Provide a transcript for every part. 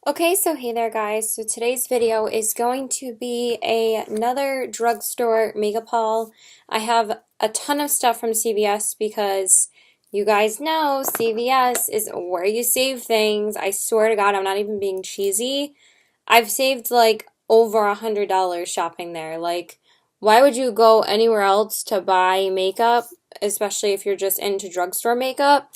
Okay, so hey there guys. So today's video is going to be another drugstore makeup haul. I have a ton of stuff from CVS because you guys know CVS is where you save things. I swear to God, I'm not even being cheesy. I've saved like over $100 shopping there. Like, why would you go anywhere else to buy makeup, especially if you're just into drugstore makeup?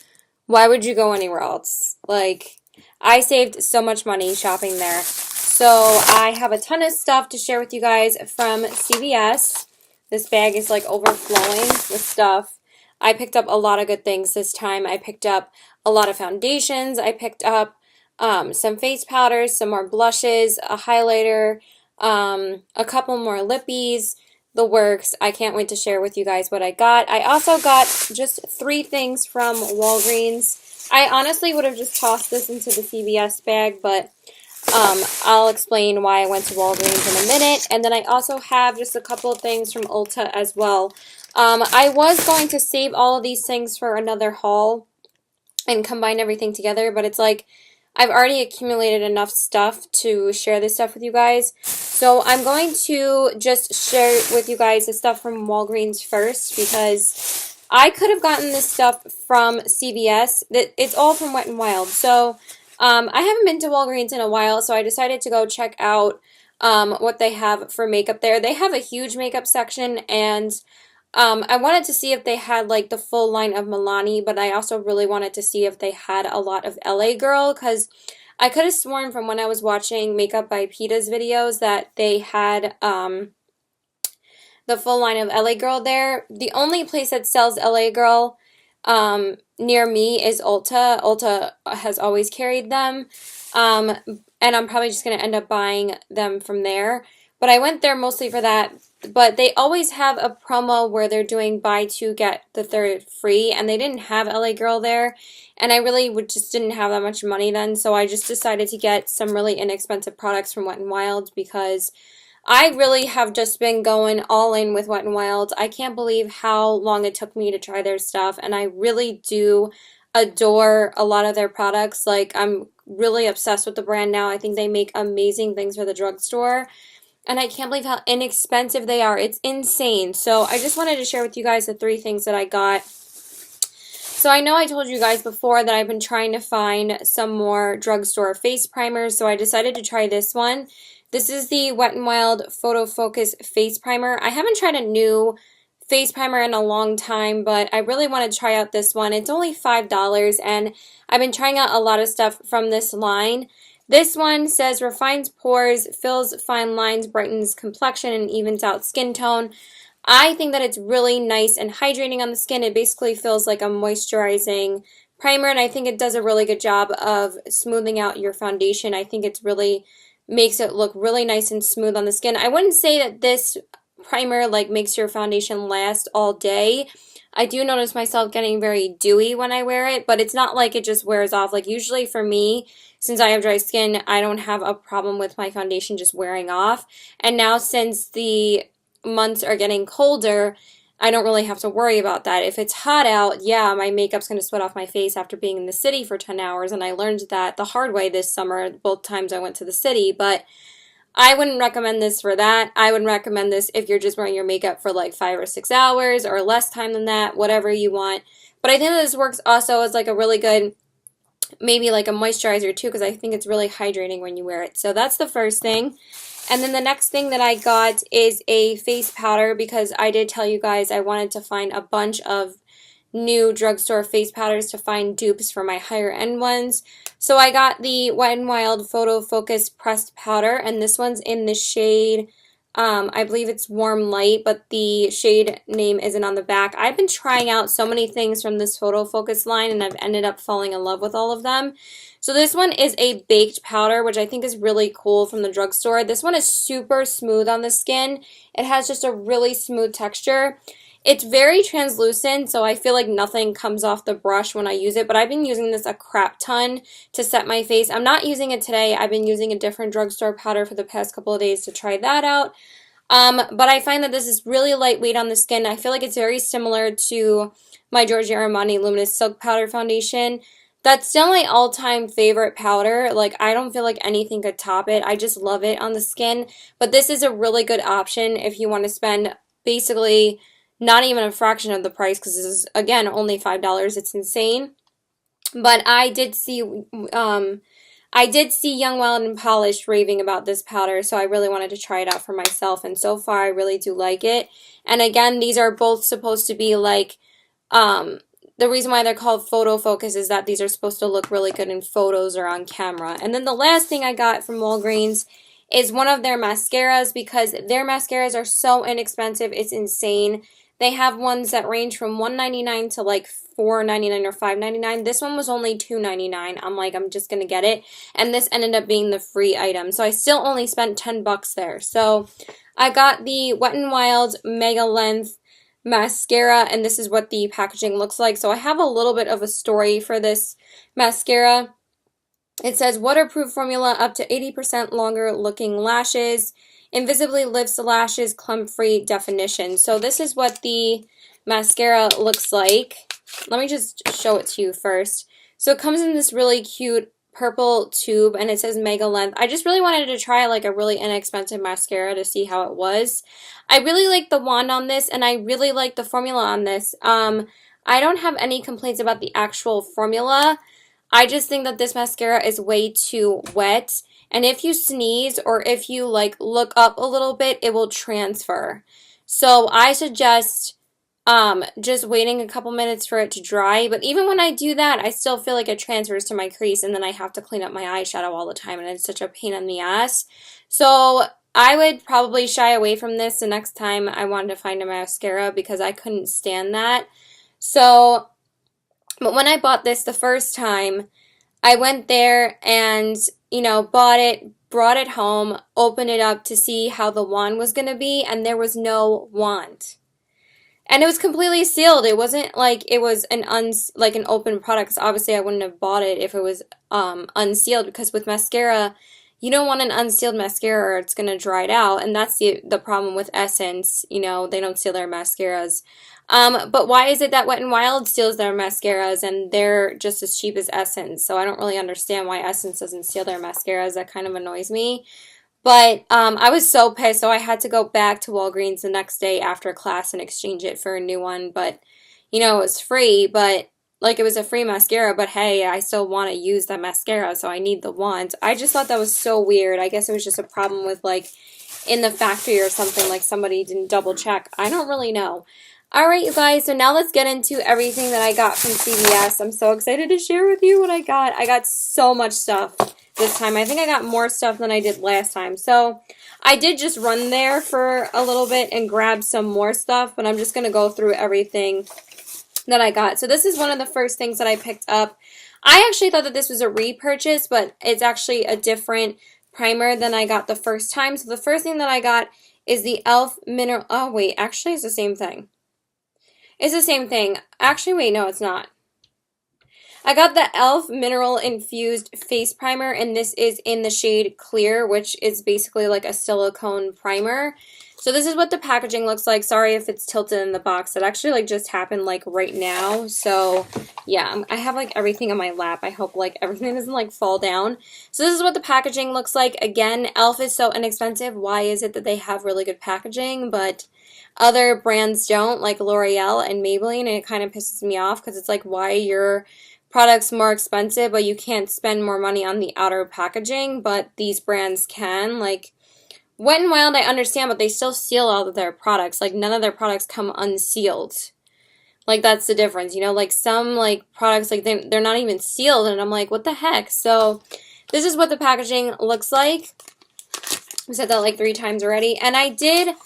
Why would you go anywhere else? Like, I saved so much money shopping there. So I have a ton of stuff to share with you guys from CVS. This bag is like overflowing with stuff. I picked up a lot of good things this time. I picked up a lot of foundations. I picked up some face powders, some more blushes, a highlighter, a couple more lippies, the works. I can't wait to share with you guys what I got. I also got just 3 things from Walgreens. I honestly would have just tossed this into the CVS bag, but I'll explain why I went to Walgreens in a minute. And then I also have just a couple of things from Ulta as well. I was going to save all of these things for another haul and combine everything together, but it's like I've already accumulated enough stuff to share this stuff with you guys. So I'm going to just share with you guys the stuff from Walgreens first because I could have gotten this stuff from CVS. It's all from Wet n Wild. So I haven't been to Walgreens in a while, so I decided to go check out what they have for makeup there. They have a huge makeup section, and I wanted to see if they had like the full line of Milani, but I also really wanted to see if they had a lot of LA Girl, because I could have sworn from when I was watching Makeup by Peta's videos that they had the full line of LA Girl there. The only place that sells LA Girl near me is Ulta. Ulta has always carried them, and I'm probably just going to end up buying them from there. But I went there mostly for that. But they always have a promo where they're doing buy 2 get the 3rd free, and they didn't have LA Girl there, and I really just didn't have that much money then, so I just decided to get some really inexpensive products from Wet n Wild because I really have just been going all in with Wet n Wild. I can't believe how long it took me to try their stuff, and I really do adore a lot of their products. Like, I'm really obsessed with the brand now. I think they make amazing things for the drugstore. And I can't believe how inexpensive they are. It's insane. So I just wanted to share with you guys the 3 things that I got. So I know I told you guys before that I've been trying to find some more drugstore face primers. So I decided to try this one. This is the Wet n Wild Photofocus Face Primer. I haven't tried a new face primer in a long time, but I really want to try out this one. It's only $5, and I've been trying out a lot of stuff from this line. This one says refines pores, fills fine lines, brightens complexion, and evens out skin tone. I think that it's really nice and hydrating on the skin. It basically feels like a moisturizing primer, and I think it does a really good job of smoothing out your foundation. I think it's really makes it look really nice and smooth on the skin. I wouldn't say that this primer like makes your foundation last all day. I do notice myself getting very dewy when I wear it, but it's not like it just wears off. Like, usually for me, since I have dry skin, I don't have a problem with my foundation just wearing off. And now since the months are getting colder, I don't really have to worry about that. If it's hot out, yeah, my makeup's going to sweat off my face after being in the city for 10 hours, and I learned that the hard way this summer, both times I went to the city, but I wouldn't recommend this for that. I would recommend this if you're just wearing your makeup for like 5 or 6 hours or less time than that, whatever you want. But I think that this works also as like a really good, maybe like a moisturizer too, because I think it's really hydrating when you wear it. So that's the first thing. And then the next thing that I got is a face powder, because I did tell you guys I wanted to find a bunch of new drugstore face powders to find dupes for my higher end ones. So I got the Wet n Wild Photo Focus Pressed Powder, and this one's in the shade, I believe it's Warm Light, but the shade name isn't on the back. I've been trying out so many things from this Photo Focus line, and I've ended up falling in love with all of them. So this one is a baked powder, which I think is really cool from the drugstore. This one is super smooth on the skin. It has just a really smooth texture. It's very translucent, so I feel like nothing comes off the brush when I use it, but I've been using this a crap ton to set my face. I'm not using it today. I've been using a different drugstore powder for the past couple of days to try that out. But I find that this is really lightweight on the skin. I feel like it's very similar to my Giorgio Armani Luminous Silk Powder Foundation, That's still my all-time favorite powder. Like, I don't feel like anything could top it. I just love it on the skin. But this is a really good option if you want to spend basically not even a fraction of the price, because this is, again, only $5. It's insane. But I did see Young, Wild, and Polished raving about this powder, so I really wanted to try it out for myself, and so far I really do like it. And again, these are both supposed to be like, the reason why they're called Photofocus is that these are supposed to look really good in photos or on camera. And then the last thing I got from Walgreens is one of their mascaras, because their mascaras are so inexpensive, it's insane. They have ones that range from $1.99 to like $4.99 or $5.99. This one was only $2.99. I'm like, I'm just gonna get it. And this ended up being the free item. So I still only spent 10 bucks there. So I got the Wet n Wild Megalength mascara, and this is what the packaging looks like. So I have a little bit of a story for this mascara. It says waterproof formula, up to 80% longer looking lashes, invisibly lifts the lashes, clump-free definition. So this is what the mascara looks like. Let me just show it to you first. So it comes in this really cute purple tube, and it says Megalength. I just really wanted to try like a really inexpensive mascara to see how it was. I really like the wand on this, and I really like the formula on this. I don't have any complaints about the actual formula. I just think that this mascara is way too wet, and if you sneeze or if you like look up a little bit, it will transfer. So I suggest just waiting a couple minutes for it to dry. But even when I do that, I still feel like it transfers to my crease, and then I have to clean up my eyeshadow all the time, and it's such a pain in the ass. So I would probably shy away from this the next time I wanted to find a mascara, because I couldn't stand that. So, but when I bought this the first time, I went there and, you know, bought it, brought it home, opened it up to see how the wand was going to be, and there was no wand. And it was completely sealed. It wasn't like it was an open product, because obviously I wouldn't have bought it if it was unsealed, because with mascara, you don't want an unsealed mascara or it's going to dry it out, and that's the problem with Essence. You know, they don't seal their mascaras. But why is it that Wet n Wild seals their mascaras and they're just as cheap as Essence? So I don't really understand why Essence doesn't seal their mascaras. That kind of annoys me. But I was so pissed, so I had to go back to Walgreens the next day after class and exchange it for a new one. But, you know, it was free, but, like, it was a free mascara, but hey, I still want to use that mascara, so I need the wand. I just thought that was so weird. I guess it was just a problem with, like, in the factory or something, like somebody didn't double check. I don't really know. Alright, you guys, so now let's get into everything that I got from CVS. I'm so excited to share with you what I got. I got so much stuff this time. I think I got more stuff than I did last time. So I did just run there for a little bit and grab some more stuff, but I'm just going to go through everything that I got. So this is one of the first things that I picked up. I actually thought that this was a repurchase, but it's actually a different primer than I got the first time. So the first thing that I got is the e.l.f. Mineral... Oh, wait. Actually, it's the same thing. It's the same thing. Actually, wait. No, it's not. I got the e.l.f. Mineral Infused Face Primer, and this is in the shade Clear, which is basically like a silicone primer. So this is what the packaging looks like. Sorry if it's tilted in the box. It actually like just happened like right now. So yeah, I have like everything on my lap. I hope like everything doesn't like fall down. So this is what the packaging looks like. Again, e.l.f. is so inexpensive. Why is it that they have really good packaging, but other brands don't, like L'Oreal and Maybelline? And it kind of pisses me off, because it's like, why your product's more expensive, but you can't spend more money on the outer packaging, but these brands can. Like Wet n Wild, I understand, but they still seal all of their products. Like, none of their products come unsealed. Like, that's the difference, you know? Like, some, like, products, like, they're not even sealed, and I'm like, what the heck? So, this is what the packaging looks like. I said that, like, 3 times already. And I did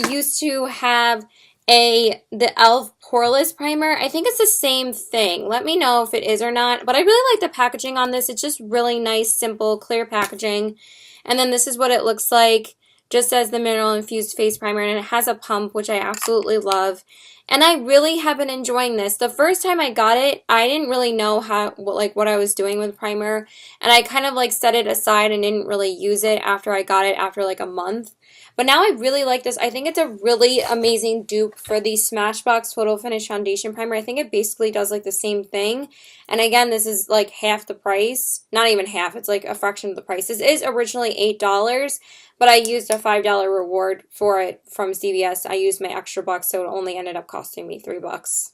used to have the e.l.f. Poreless Primer. I think it's the same thing. Let me know if it is or not. But I really like the packaging on this. It's just really nice, simple, clear packaging. And then this is what it looks like, just as the Mineral Infused Face Primer, and it has a pump, which I absolutely love. And I really have been enjoying this. The first time I got it, I didn't really know what I was doing with primer, and I kind of like set it aside and didn't really use it after I got it after like a month. But now I really like this. I think it's a really amazing dupe for the Smashbox Photo Finish Foundation Primer. I think it basically does like the same thing. And again, this is like half the price. Not even half, it's like a fraction of the price. This is originally $8, but I used a $5 reward for it from CVS. I used my extra bucks, so it only ended up costing me $3.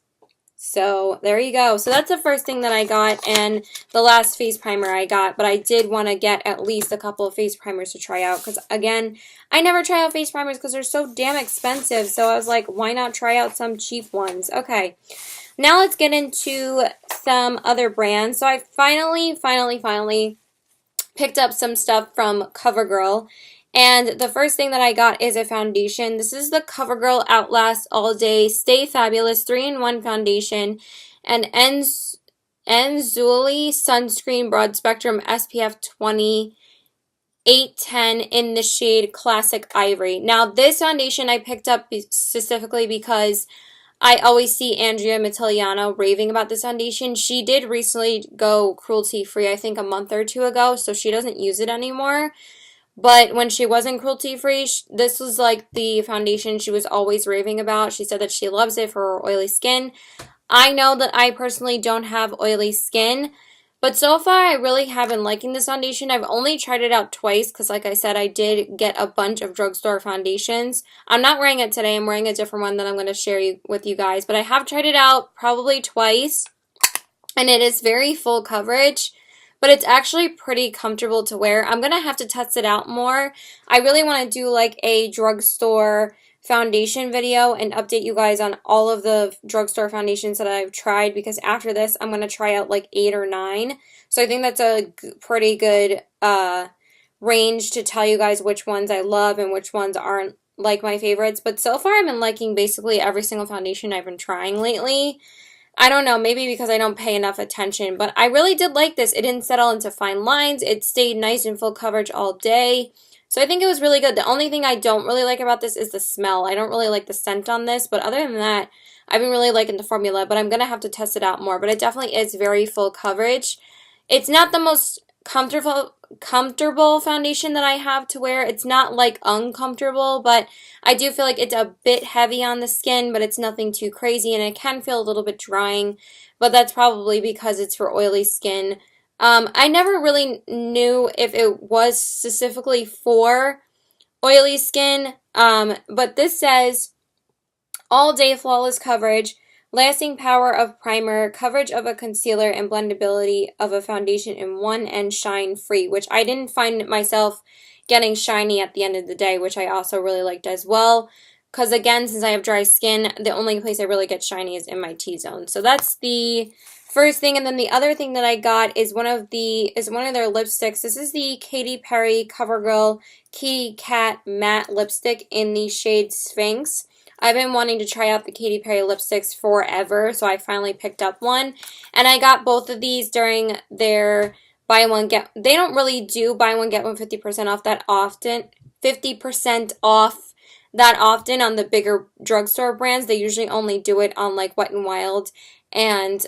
So there you go. So that's the first thing that I got, and the last face primer I got, but I did want to get at least a couple of face primers to try out, because again, I never try out face primers because they're so damn expensive. So I was like, why not try out some cheap ones? Okay, now let's get into some other brands. So I finally picked up some stuff from CoverGirl. And the first thing that I got is a foundation. This is the CoverGirl Outlast All Day Stay Fabulous 3-in-1 Foundation and Enzuli Sunscreen Broad Spectrum SPF 20 810 in the shade Classic Ivory. Now this foundation I picked up specifically because I always see Andrea Mattiliano raving about this foundation. She did recently go cruelty-free, I think a month or two ago, so she doesn't use it anymore. But when she wasn't cruelty-free, this was like the foundation she was always raving about. She said that she loves it for her oily skin. I know that I personally don't have oily skin, but so far I really have been liking this foundation. I've only tried it out twice because, like I said, I did get a bunch of drugstore foundations. I'm not wearing it today. I'm wearing a different one that I'm going to share with you guys. But I have tried it out probably twice, and it is very full coverage. But it's actually pretty comfortable to wear. I'm going to have to test it out more. I really want to do like a drugstore foundation video and update you guys on all of the drugstore foundations that I've tried, because after this I'm going to try out like 8 or 9. So I think that's a pretty good range to tell you guys which ones I love and which ones aren't like my favorites. But so far I've been liking basically every single foundation I've been trying lately. I don't know, maybe because I don't pay enough attention, but I really did like this. It didn't settle into fine lines. It stayed nice and full coverage all day. So I think it was really good. The only thing I don't really like about this is the smell. I don't really like the scent on this, but other than that, I've been really liking the formula, but I'm going to have to test it out more. But it definitely is very full coverage. It's not the most comfortable foundation that I have to wear. It's not like uncomfortable, but I do feel like it's a bit heavy on the skin, but it's nothing too crazy, and it can feel a little bit drying, but that's probably because it's for oily skin. I never really knew if it was specifically for oily skin, but this says all day flawless coverage, lasting power of primer, coverage of a concealer, and blendability of a foundation in one, and shine free, which I didn't find myself getting shiny at the end of the day, which I also really liked as well. Because again, since I have dry skin, the only place I really get shiny is in my T-zone. So that's the first thing. And then the other thing that I got is one of their lipsticks. This is the Katy Perry CoverGirl Kitty Cat Matte Lipstick in the shade Spinx. I've been wanting to try out the Katy Perry lipsticks forever, so I finally picked up one. And I got both of these during their buy one get. They don't really do buy one get one 50% off that often. 50% off that often on the bigger drugstore brands. They usually only do it on like Wet n Wild and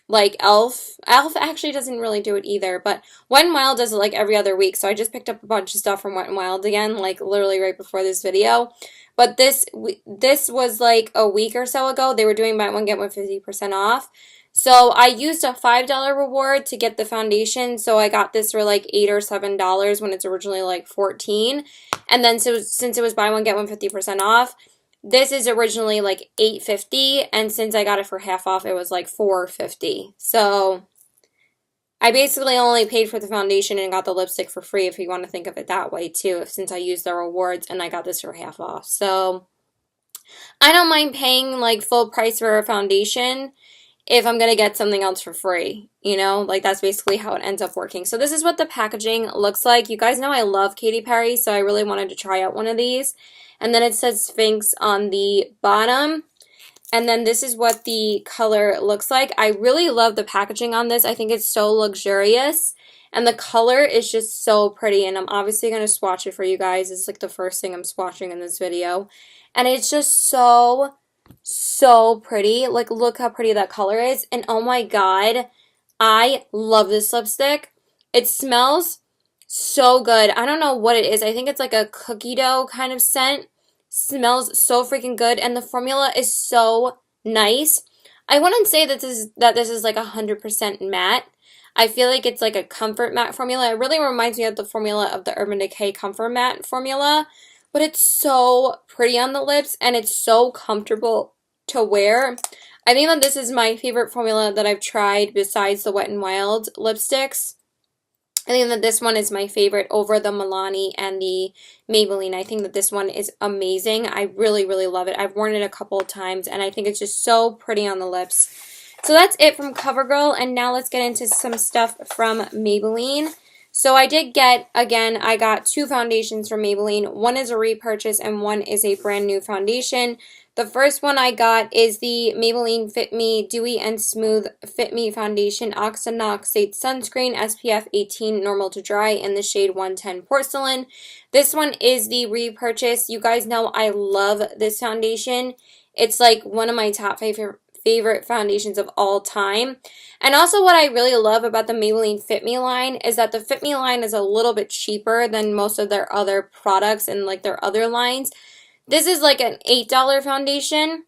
like Elf. Elf actually doesn't really do it either, but Wet n Wild does it like every other week. So I just picked up a bunch of stuff from Wet n Wild again, like literally right before this video. But this was like a week or so ago. They were doing buy one get one 50% off. So I used a $5 reward to get the foundation. So I got this for like $8 or $7 when it's originally like $14. And then since it was buy one get one 50% off, this is originally like $8.50, and since I got it for half off, it was like $4.50. So I basically only paid for the foundation and got the lipstick for free, if you want to think of it that way too, since I used the rewards and I got this for half off. So I don't mind paying like full price for a foundation if I'm going to get something else for free, you know, like that's basically how it ends up working. So this is what the packaging looks like. You guys know I love Katy Perry, so I really wanted to try out one of these. And then it says Spinx on the bottom. And then this is what the color looks like. I really love the packaging on this. I think it's so luxurious. And the color is just so pretty. And I'm obviously going to swatch it for you guys. It's like the first thing I'm swatching in this video. And it's just so so pretty. Like, look how pretty that color is. And oh my God, I love this lipstick. It smells so good. I don't know what it is. I think it's like a cookie dough kind of scent. Smells so freaking good. And the formula is so nice. I wouldn't say that this is like 100% matte. I feel like it's like a comfort matte formula. It really reminds me of the formula of the Urban Decay Comfort Matte formula. But it's so pretty on the lips and it's so comfortable to wear. I think that this is my favorite formula that I've tried besides the Wet n Wild lipsticks. I think that this one is my favorite over the Milani and the Maybelline. I think that this one is amazing. I really, really love it. I've worn it a couple of times, and I think it's just so pretty on the lips. So that's it from CoverGirl, and now let's get into some stuff from Maybelline. So I did get, again, I got 2 foundations from Maybelline. One is a repurchase, and one is a brand new foundation. The first one I got is the Maybelline Fit Me Dewy and Smooth Fit Me Foundation Oxaloxate Sunscreen SPF 18 Normal to Dry in the shade 110 Porcelain. This one is the repurchase. You guys know I love this foundation. It's like one of my top favorite foundations of all time. And also what I really love about the Maybelline Fit Me line is that the Fit Me line is a little bit cheaper than most of their other products and like their other lines. This is like an $8 foundation,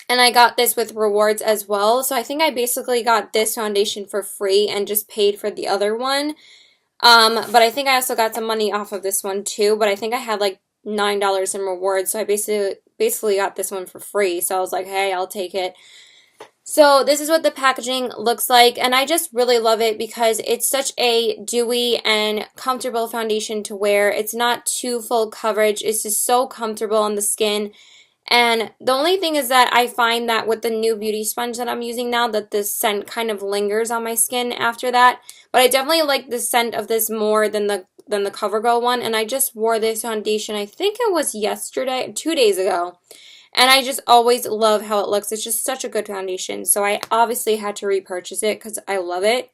and I got this with rewards as well. So I think I basically got this foundation for free and just paid for the other one. But I think I also got some money off of this one too, but I think I had like $9 in rewards, so I basically got this one for free. So I was like, hey, I'll take it. So this is what the packaging looks like, and I just really love it because it's such a dewy and comfortable foundation to wear. It's not too full coverage. It's just so comfortable on the skin. And the only thing is that I find that with the new beauty sponge that I'm using now, that the scent kind of lingers on my skin after that. But I definitely like the scent of this more than the CoverGirl one, and I just wore this foundation, I think it was yesterday, 2 days ago. And I just always love how it looks. It's just such a good foundation. So I obviously had to repurchase it because I love it.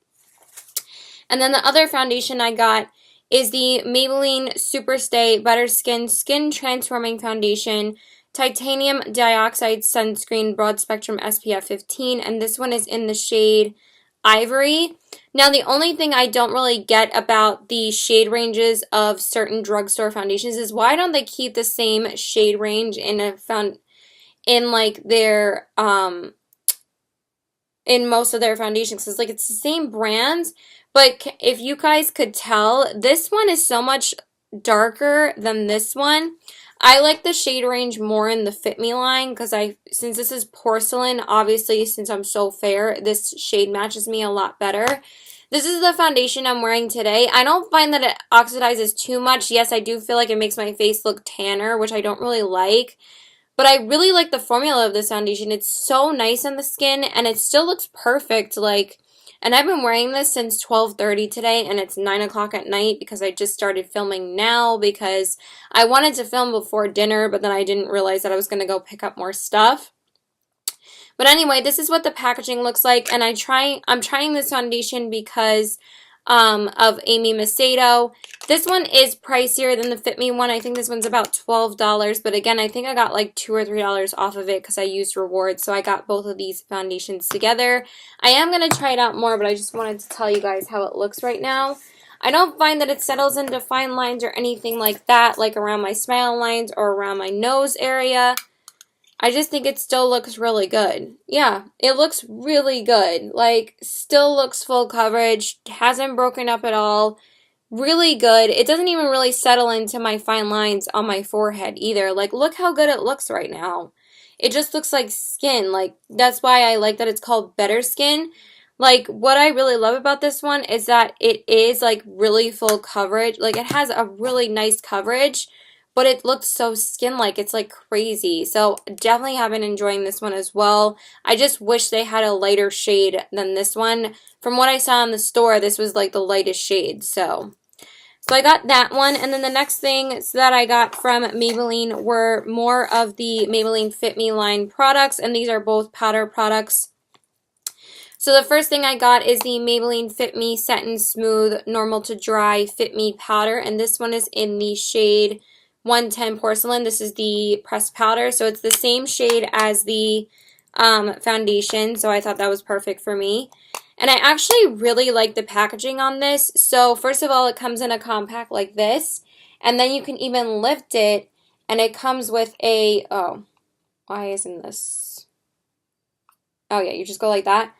And then the other foundation I got is the Maybelline Superstay Better Skin Transforming Foundation Titanium Dioxide Sunscreen Broad Spectrum SPF 15. And this one is in the shade Ivory. Now, the only thing I don't really get about the shade ranges of certain drugstore foundations is why don't they keep the same shade range in like their in most of their foundations, because like it's the same brands, but if you guys could tell, this one is so much darker than this one. I like the shade range more in the Fit Me line because since this is porcelain, obviously since I'm so fair, this shade matches me a lot better. This is the foundation I'm wearing today. I don't find that it oxidizes too much. Yes, I do feel like it makes my face look tanner, which I don't really like. But I really like the formula of this foundation. It's so nice on the skin, and it still looks perfect. Like, and I've been wearing this since 12:30 today, and it's 9 o'clock at night because I just started filming now because I wanted to film before dinner, but then I didn't realize that I was going to go pick up more stuff. But anyway, this is what the packaging looks like, and I'm trying this foundation because of Amy Macedo. This one is pricier than the Fit Me one. I think this one's about $12, but again, I think I got like $2 or $3 off of it because I used rewards, so I got both of these foundations together. I am going to try it out more, but I just wanted to tell you guys how it looks right now. I don't find that it settles into fine lines or anything like that, like around my smile lines or around my nose area. I just think it still looks really good. Yeah, it looks really good. Like, still looks full coverage, hasn't broken up at all. Really good. It doesn't even really settle into my fine lines on my forehead either. Like, look how good it looks right now. It just looks like skin. Like, that's why I like that it's called Better Skin. Like, what I really love about this one is that it is, like, really full coverage. Like, it has a really nice coverage, but it looks so skin-like. It's like crazy. So definitely have been enjoying this one as well. I just wish they had a lighter shade than this one. From what I saw in the store, this was like the lightest shade. So I got that one. And then the next thing that I got from Maybelline were more of the Maybelline Fit Me line products. And these are both powder products. So the first thing I got is the Maybelline Fit Me Satin Smooth Normal to Dry Fit Me Powder. And this one is in the shade 110 Porcelain. This is the pressed powder, so it's the same shade as the foundation, so I thought that was perfect for me. And I actually really like the packaging on this. So first of all, it comes in a compact like this, and then you can even lift it, and it comes with a, oh, why isn't this? Oh yeah, you just go like that.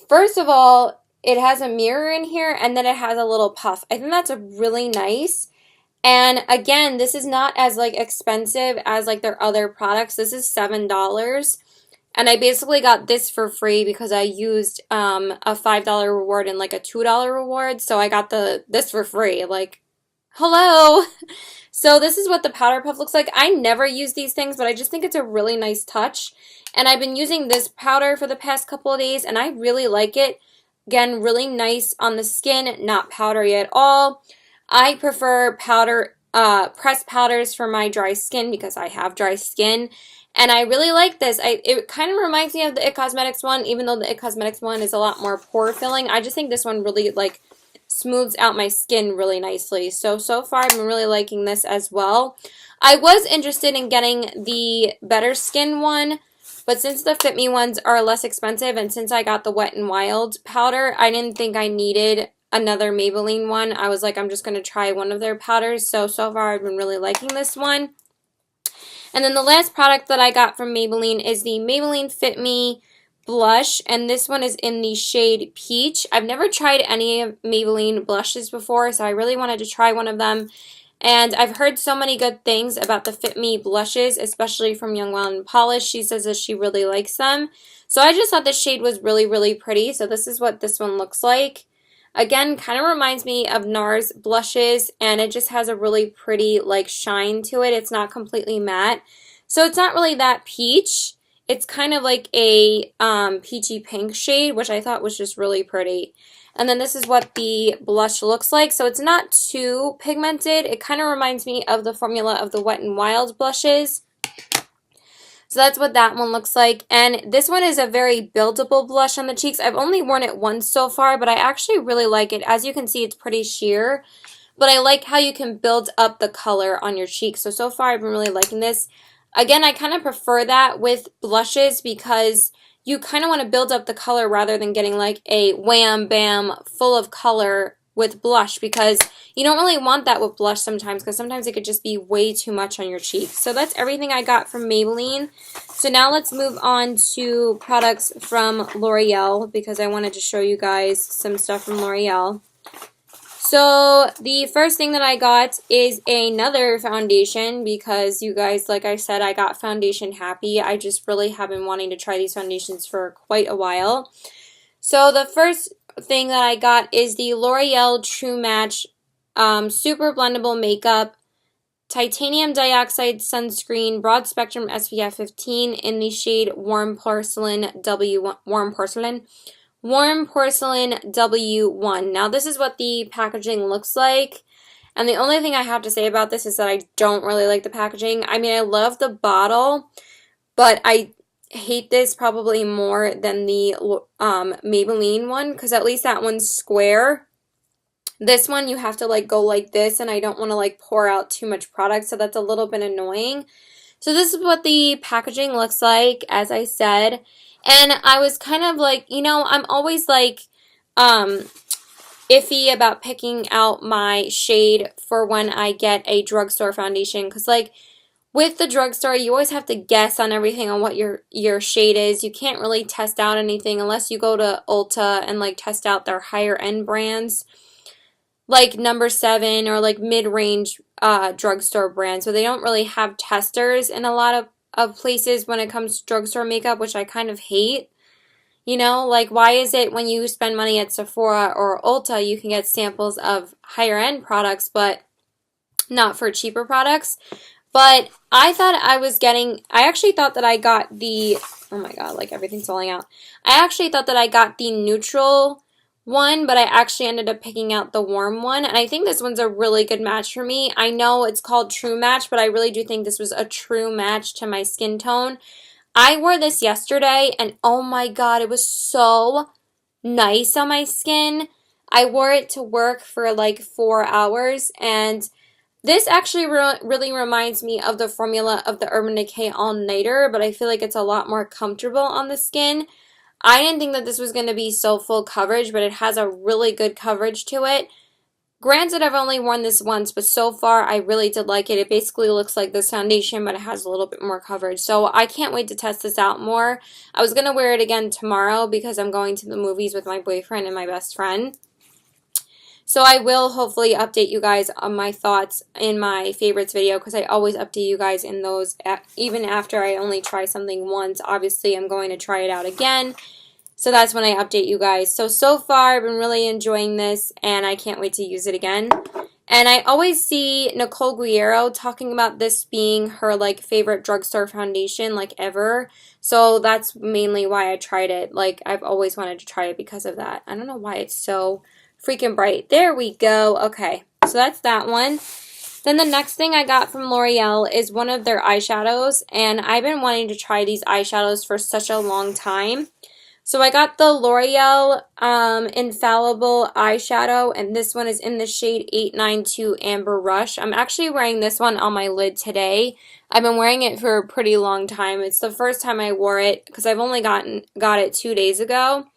First of all, it has a mirror in here, and then it has a little puff. I think that's a really nice. And again, this is not as like expensive as like their other products. This is $7. And I basically got this for free because I used a $5 reward and like a $2 reward. So I got this for free. Like, hello. So this is what the powder puff looks like. I never use these things, but I just think it's a really nice touch. And I've been using this powder for the past couple of days, and I really like it. Again, really nice on the skin, not powdery at all. I prefer powder, pressed powders for my dry skin because I have dry skin. And I really like this. It kind of reminds me of the It Cosmetics one, even though the It Cosmetics one is a lot more pore filling. I just think this one really like smooths out my skin really nicely. So far I've been really liking this as well. I was interested in getting the Better Skin one, but since the Fit Me ones are less expensive, and since I got the Wet n Wild powder, I didn't think I needed another Maybelline one. I was like, I'm just going to try one of their powders. So far I've been really liking this one. And then the last product that I got from Maybelline is the Maybelline Fit Me blush, and this one is in the shade Peach. I've never tried any of Maybelline blushes before, so I really wanted to try one of them. And I've heard so many good things about the Fit Me blushes, especially from Young Wild and Polish. She says that she really likes them. So I just thought this shade was really, really pretty. So this is what this one looks like. Again, kind of reminds me of NARS blushes, and it just has a really pretty like shine to it. It's not completely matte. So it's not really that peach. It's kind of like a peachy pink shade, which I thought was just really pretty. And then this is what the blush looks like. So it's not too pigmented. It kind of reminds me of the formula of the Wet n Wild blushes. So that's what that one looks like. And this one is a very buildable blush on the cheeks. I've only worn it once so far, but I actually really like it. As you can see, it's pretty sheer. But I like how you can build up the color on your cheeks. So far I've been really liking this. Again, I kind of prefer that with blushes because you kind of want to build up the color rather than getting like a wham bam full of color with blush, because you don't really want that with blush sometimes, because sometimes it could just be way too much on your cheeks. So that's everything I got from Maybelline. So now let's move on to products from L'Oreal, because I wanted to show you guys some stuff from L'Oreal. So the first thing that I got is another foundation, because you guys, like I said, I got foundation happy. I just really have been wanting to try these foundations for quite a while. So the first thing that I got is the L'Oreal True Match Super Blendable Makeup Titanium Dioxide Sunscreen Broad Spectrum SPF 15 in the shade Warm Porcelain W1. Now this is what the packaging looks like. And the only thing I have to say about this is that I don't really like the packaging. I mean, I love the bottle, but I hate this probably more than the Maybelline one, because at least that one's square. This one you have to like go like this, and I don't want to like pour out too much product, so that's a little bit annoying. So this is what the packaging looks like, as I said. And I was kind of like, you know, I'm always like iffy about picking out my shade for when I get a drugstore foundation, because like with the drugstore, you always have to guess on everything on what your shade is. You can't really test out anything unless you go to Ulta and like test out their higher end brands, like number 7 or like mid-range drugstore brands. So they don't really have testers in a lot of places when it comes to drugstore makeup, which I kind of hate. You know, like why is it when you spend money at Sephora or Ulta, you can get samples of higher end products, but not for cheaper products? But I thought I actually thought that I got the, oh my god, like everything's falling out. I actually thought that I got the neutral one, but I actually ended up picking out the warm one. And I think this one's a really good match for me. I know it's called True Match, but I really do think this was a true match to my skin tone. I wore this yesterday, and oh my god, it was so nice on my skin. I wore it to work for like 4 hours, and This actually really reminds me of the formula of the Urban Decay All Nighter, but I feel like it's a lot more comfortable on the skin. I didn't think that this was going to be so full coverage, but it has a really good coverage to it. Granted, I've only worn this once, but so far I really did like it. It basically looks like this foundation, but it has a little bit more coverage. So I can't wait to test this out more. I was going to wear it again tomorrow because I'm going to the movies with my boyfriend and my best friend. So I will hopefully update you guys on my thoughts in my favorites video, because I always update you guys in those even after I only try something once. Obviously, I'm going to try it out again. So that's when I update you guys. So far, I've been really enjoying this, and I can't wait to use it again. And I always see Nicole Guerrero talking about this being her, like, favorite drugstore foundation, like, ever. So that's mainly why I tried it. Like, I've always wanted to try it because of that. I don't know why it's so freaking bright. There we go. Okay, so that's that one. Then the next thing I got from L'Oreal is one of their eyeshadows, and I've been wanting to try these eyeshadows for such a long time. So I got the L'Oreal Infallible eyeshadow, and this one is in the shade 892 Amber Rush. I'm actually wearing this one on my lid today. I've been wearing it for a pretty long time. It's the first time I wore it because I've only got it 2 days ago.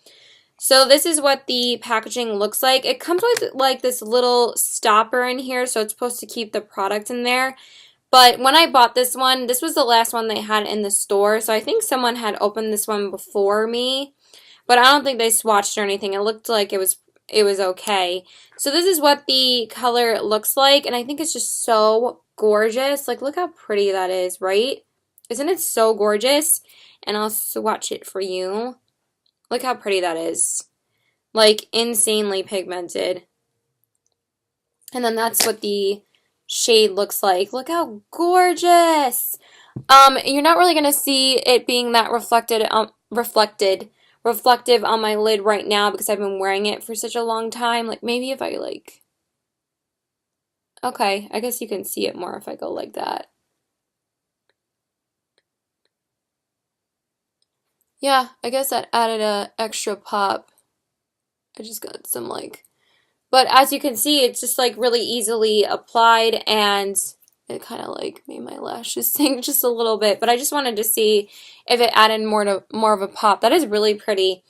So this is what the packaging looks like. It comes with like this little stopper in here, so it's supposed to keep the product in there. But when I bought this one, this was the last one they had in the store, so I think someone had opened this one before me. But I don't think they swatched or anything. It looked like it was okay. So this is what the color looks like, and I think it's just so gorgeous. Like, look how pretty that is, right? Isn't it so gorgeous? And I'll swatch it for you. Look how pretty that is. Like, insanely pigmented. And then that's what the shade looks like. Look how gorgeous! You're not really going to see it being that reflective on my lid right now because I've been wearing it for such a long time. Like, maybe if I, like... Okay, I guess you can see it more if I go like that. Yeah, I guess that added a extra pop. I just got some, like... But as you can see, it's just, like, really easily applied, and it kind of, like, made my lashes sink just a little bit. But I just wanted to see if it added more of a pop. That is really pretty.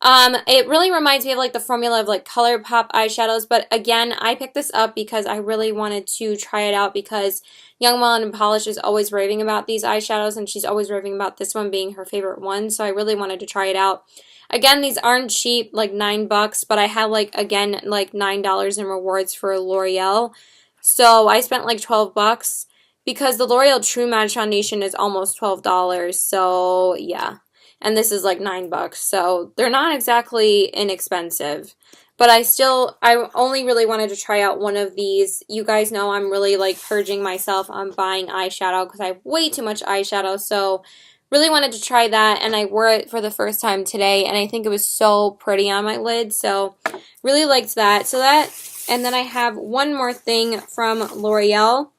It really reminds me of, like, the formula of, like, ColourPop eyeshadows. But, again, I picked this up because I really wanted to try it out because Young, Wild, and Polish is always raving about these eyeshadows, and she's always raving about this one being her favorite one. So I really wanted to try it out. Again, these aren't cheap, like $9, but I had, like, again, like $9 in rewards for L'Oreal. So I spent like $12 because the L'Oreal True Match Foundation is almost $12. So yeah, and this is like $9. So they're not exactly inexpensive. But I only really wanted to try out one of these. You guys know I'm really like purging myself on buying eyeshadow because I have way too much eyeshadow. So really wanted to try that, and I wore it for the first time today, and I think it was so pretty on my lid, so really liked that. So that, and then I have one more thing from L'Oreal.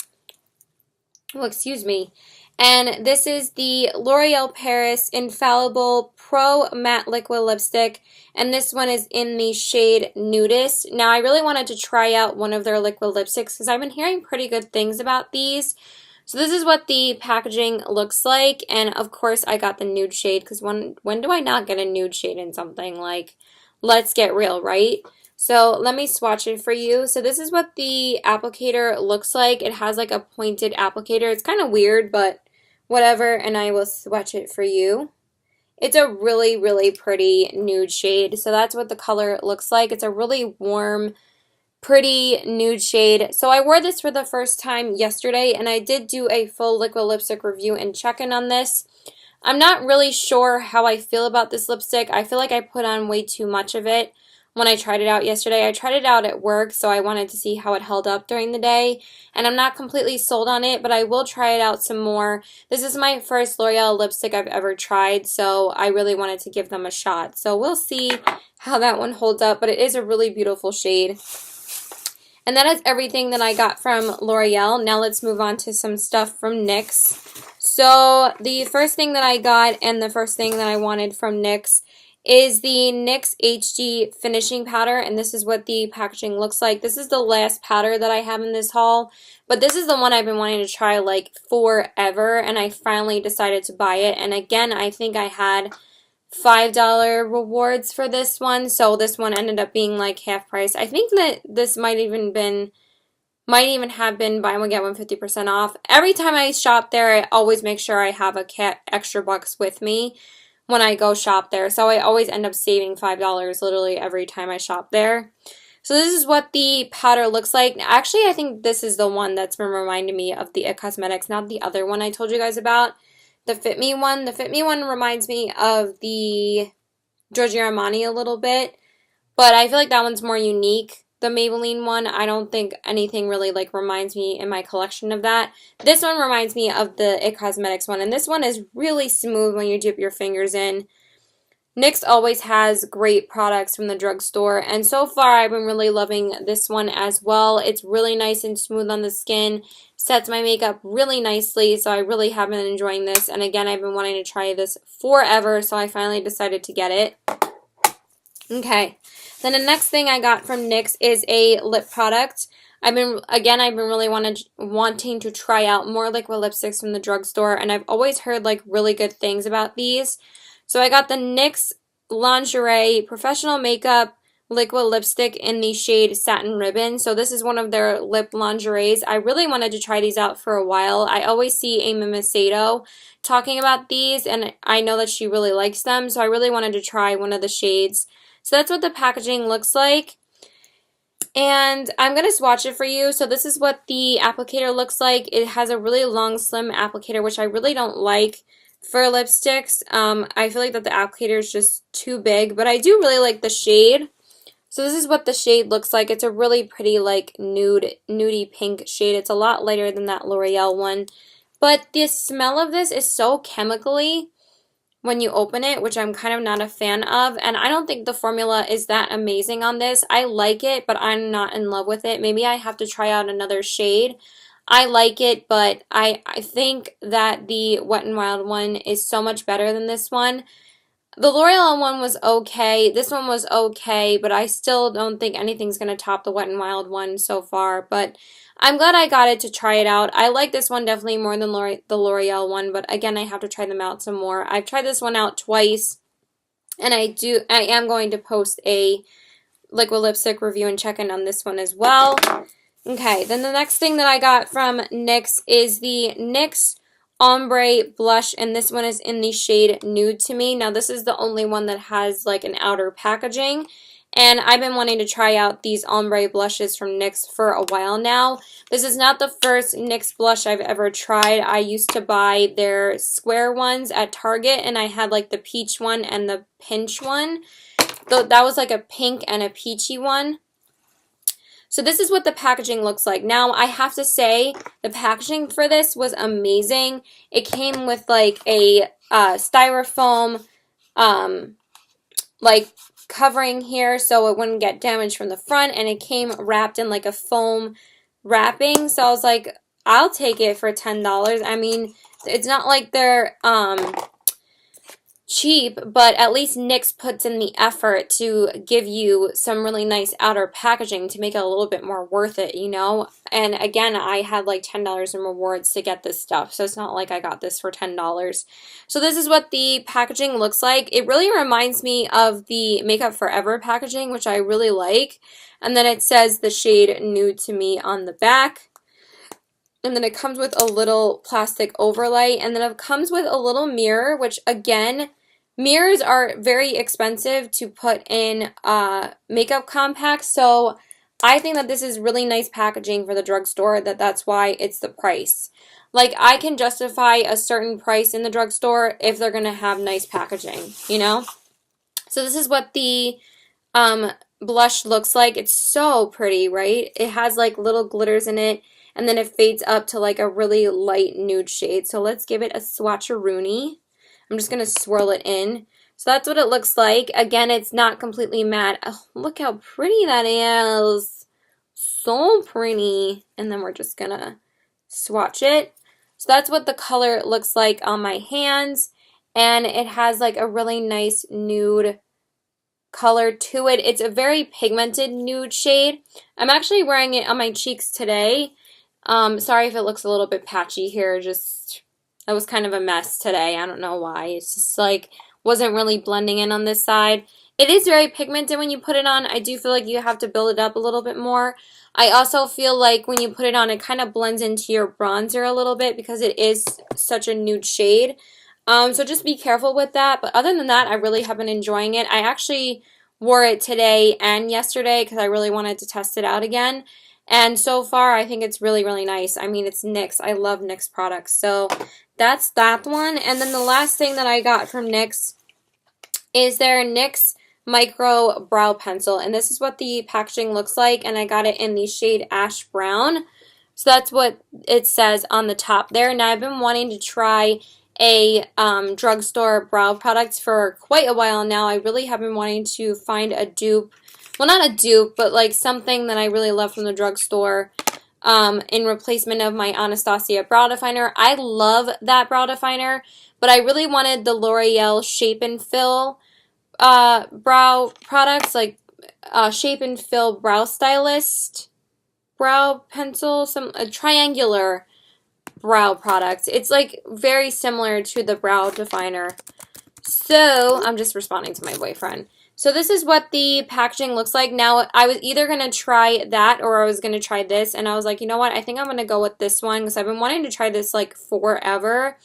Oh, excuse me. And this is the L'Oreal Paris Infallible Pro Matte Liquid Lipstick, and this one is in the shade Nudist. Now, I really wanted to try out one of their liquid lipsticks because I've been hearing pretty good things about these. So this is what the packaging looks like, and of course I got the nude shade because when do I not get a nude shade in something? Like, let's get real, right? So let me swatch it for you. So this is what the applicator looks like. It has like a pointed applicator. It's kind of weird, but whatever, and I will swatch it for you. It's a really, really pretty nude shade. So that's what the color looks like. It's a really warm, pretty nude shade. So I wore this for the first time yesterday, and I did do a full liquid lipstick review and check-in on this. I'm not really sure how I feel about this lipstick. I feel like I put on way too much of it when I tried it out yesterday. I tried it out at work, so I wanted to see how it held up during the day, and I'm not completely sold on it, but I will try it out some more. This is my first L'Oreal lipstick I've ever tried, so I really wanted to give them a shot. So we'll see how that one holds up, but it is a really beautiful shade. And that is everything that I got from L'Oreal. Now let's move on to some stuff from NYX. So the first thing that I got and the first thing that I wanted from NYX is the NYX HD finishing powder, and this is what the packaging looks like. This is the last powder that I have in this haul, but this is the one I've been wanting to try like forever, and I finally decided to buy it. And again, I think I had $5 rewards for this one, so this one ended up being like half price. I think that this might even have been buy one get one 50% off. Every time I shop there, I always make sure I have a extra bucks with me when I go shop there. So I always end up saving $5 literally every time I shop there. So this is what the powder looks like. Actually, I think this is the one that's been reminding me of the It Cosmetics, not the other one I told you guys about. The Fit Me one. The Fit Me one reminds me of the Giorgio Armani a little bit, but I feel like that one's more unique. The Maybelline one, I don't think anything really like reminds me in my collection of that. This one reminds me of the It Cosmetics one, and this one is really smooth when you dip your fingers in. NYX always has great products from the drugstore, and so far I've been really loving this one as well. It's really nice and smooth on the skin, sets my makeup really nicely, so I really have been enjoying this. And again, I've been wanting to try this forever, so I finally decided to get it. Okay, then the next thing I got from NYX is a lip product. I've been really wanting to try out more liquid lipsticks from the drugstore, and I've always heard like really good things about these. So I got the NYX Lingerie Professional Makeup Liquid Lipstick in the shade Satin Ribbon. So this is one of their lip lingeries. I really wanted to try these out for a while. I always see Amy Macedo talking about these, and I know that she really likes them, so I really wanted to try one of the shades. So that's what the packaging looks like. And I'm going to swatch it for you. So this is what the applicator looks like. It has a really long, slim applicator, which I really don't like for lipsticks. I feel like that the applicator is just too big, but I do really like the shade. So this is what the shade looks like. It's a really pretty like nudie pink shade. It's a lot lighter than that L'Oreal one. But the smell of this is so chemically when you open it, which I'm kind of not a fan of, and I don't think the formula is that amazing on this. I like it, but I'm not in love with it. Maybe I have to try out another shade. I like it, but I think that the Wet n Wild one is so much better than this one. The L'Oreal one was okay. This one was okay, but I still don't think anything's going to top the Wet n Wild one so far. But I'm glad I got it to try it out. I like this one definitely more than the L'Oreal one, but again, I have to try them out some more. I've tried this one out twice, and I am going to post a liquid lipstick review and check-in on this one as well. Okay, then the next thing that I got from NYX is the NYX Ombre Blush, and this one is in the shade Nude to Me. Now, this is the only one that has like an outer packaging, and I've been wanting to try out these ombre blushes from NYX for a while now. This is not the first NYX blush I've ever tried. I used to buy their square ones at Target, and I had like the peach one and the pinch one. That was like a pink and a peachy one. So this is what the packaging looks like. Now, I have to say, the packaging for this was amazing. It came with like a styrofoam like covering here so it wouldn't get damaged from the front, and it came wrapped in like a foam wrapping. So I was like, I'll take it for $10. I mean, it's not like they're cheap, but at least NYX puts in the effort to give you some really nice outer packaging to make it a little bit more worth it, you know? And again, I had like $10 in rewards to get this stuff, so it's not like I got this for $10. So this is what the packaging looks like. It really reminds me of the Makeup Forever packaging, which I really like. And then it says the shade Nude to Me on the back. And then it comes with a little plastic overlay, and then it comes with a little mirror, which again, mirrors are very expensive to put in makeup compacts, so I think that this is really nice packaging for the drugstore, that's why it's the price. Like, I can justify a certain price in the drugstore if they're going to have nice packaging, you know? So this is what the blush looks like. It's so pretty, right? It has like little glitters in it, and then it fades up to like a really light nude shade. So let's give it a swatcheroony. I'm just going to swirl it in. So that's what it looks like. Again, it's not completely matte. Oh, look how pretty that is. So pretty. And then we're just going to swatch it. So that's what the color looks like on my hands. And it has like a really nice nude color to it. It's a very pigmented nude shade. I'm actually wearing it on my cheeks today. Sorry if it looks a little bit patchy here. Just, it was kind of a mess today. I don't know why. It's just like, wasn't really blending in on this side. It is very pigmented when you put it on. I do feel like you have to build it up a little bit more. I also feel like when you put it on, it kind of blends into your bronzer a little bit because it is such a nude shade. So just be careful with that. But other than that, I really have been enjoying it. I actually wore it today and yesterday because I really wanted to test it out again. And so far, I think it's really, really nice. I mean, it's NYX. I love NYX products. So that's that one. And then the last thing that I got from NYX is their NYX Micro Brow Pencil. And this is what the packaging looks like. And I got it in the shade Ash Brown. So that's what it says on the top there. Now, I've been wanting to try a drugstore brow product for quite a while now. I really have been wanting to find a dupe. Well, not a dupe, but like something that I really love from the drugstore in replacement of my Anastasia brow definer. I love that brow definer, but I really wanted the L'Oreal Shape and Fill brow products, like Shape and Fill Brow Stylist brow pencil, a triangular brow product. It's like very similar to the brow definer. So I'm just responding to my boyfriend. So this is what the packaging looks like. Now, I was either going to try that or I was going to try this. And I was like, you know what? I think I'm going to go with this one because I've been wanting to try this like forever.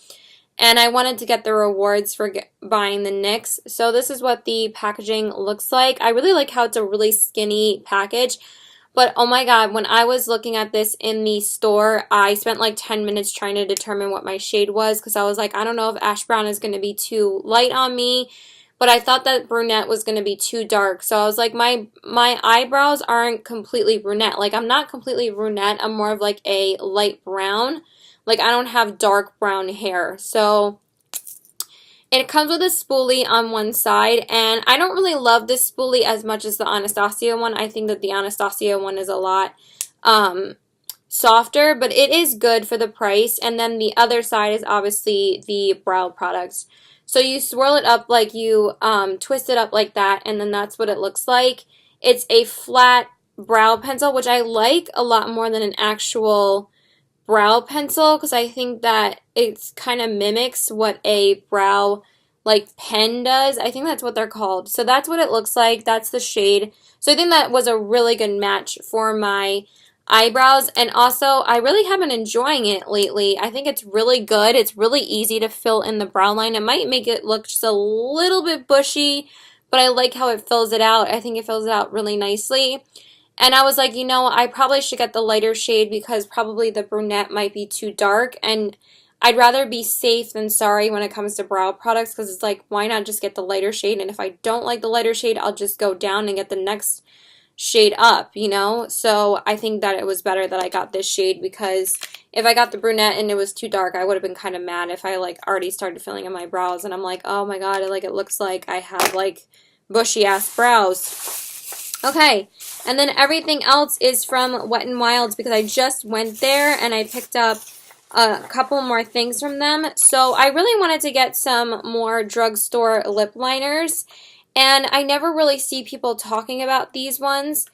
And I wanted to get the rewards for buying the NYX. So this is what the packaging looks like. I really like how it's a really skinny package. But oh my god, when I was looking at this in the store, I spent like 10 minutes trying to determine what my shade was because I was like, I don't know if ash brown is going to be too light on me. But I thought that brunette was going to be too dark. So I was like, my eyebrows aren't completely brunette. Like, I'm not completely brunette. I'm more of like a light brown. Like, I don't have dark brown hair. So it comes with a spoolie on one side. And I don't really love this spoolie as much as the Anastasia one. I think that the Anastasia one is a lot softer. But it is good for the price. And then the other side is obviously the brow products. So you swirl it up like you twist it up like that, and then that's what it looks like. It's a flat brow pencil, which I like a lot more than an actual brow pencil because I think that it kind of mimics what a brow like pen does. I think that's what they're called. So that's what it looks like. That's the shade. So I think that was a really good match for my eyebrows, and also I really have been enjoying it lately. I think it's really good. It's really easy to fill in the brow line. It might make it look just a little bit bushy, but I like how it fills it out. I think it fills it out really nicely. And I was like, you know, I probably should get the lighter shade because probably the brunette might be too dark, and I'd rather be safe than sorry when it comes to brow products because it's like, why not just get the lighter shade? And if I don't like the lighter shade, I'll just go down and get the next shade up, you know? So I think that it was better that I got this shade because if I got the brunette and it was too dark, I would have been kind of mad if I like already started filling in my brows and I'm like, oh my god, it looks like I have like bushy ass brows. Okay, and then everything else is from Wet n Wild's because I just went there and I picked up a couple more things from them. So I really wanted to get some more drugstore lip liners. And I never really see people talking about these ones,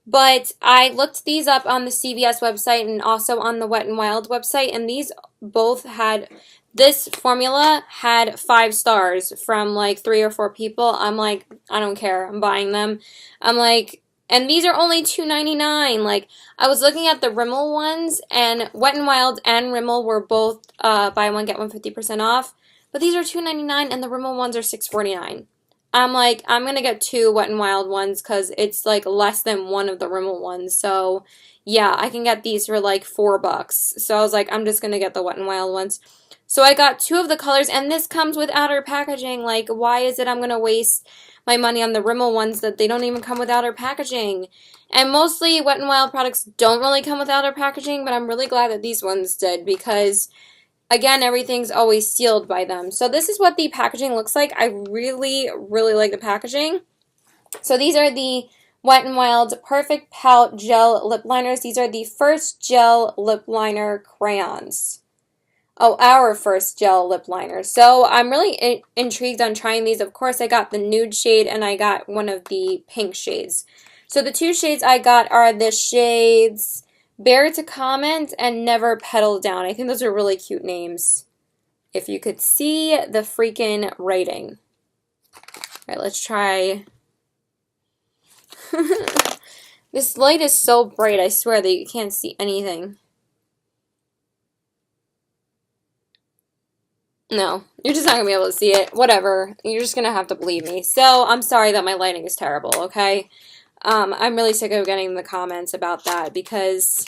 but I looked these up on the CVS website and also on the Wet n Wild website, and these both had, this formula had 5 stars from like 3 or 4 people. I'm like, I don't care, I'm buying them. I'm like, and these are only $2.99. Like, I was looking at the Rimmel ones, and Wet n Wild and Rimmel were both buy one, get one 50% off, but these are $2.99 and the Rimmel ones are $6.49. I'm like, I'm going to get 2 Wet n Wild ones because it's like less than one of the Rimmel ones. So, yeah, I can get these for like $4. So I was like, I'm just going to get the Wet n Wild ones. So I got 2 of the colors, and this comes with outer packaging. Like, why is it I'm going to waste my money on the Rimmel ones that they don't even come with outer packaging? And mostly Wet n Wild products don't really come with outer packaging, but I'm really glad that these ones did because again, everything's always sealed by them. So this is what the packaging looks like. I really, really like the packaging. So these are the Wet n Wild Perfect Pout Gel Lip Liners. These are the first gel lip liner crayons. Oh, our first gel lip liner. So I'm really intrigued on trying these. Of course, I got the nude shade and I got one of the pink shades. So the two shades I got are the shades Bear to Comment and Never Pedal Down. I think those are really cute names. If you could see the freaking writing. All right, let's try. This light is so bright, I swear that you can't see anything. No, you're just not going to be able to see it. Whatever. You're just going to have to believe me. So, I'm sorry that my lighting is terrible, okay? I'm really sick of getting the comments about that because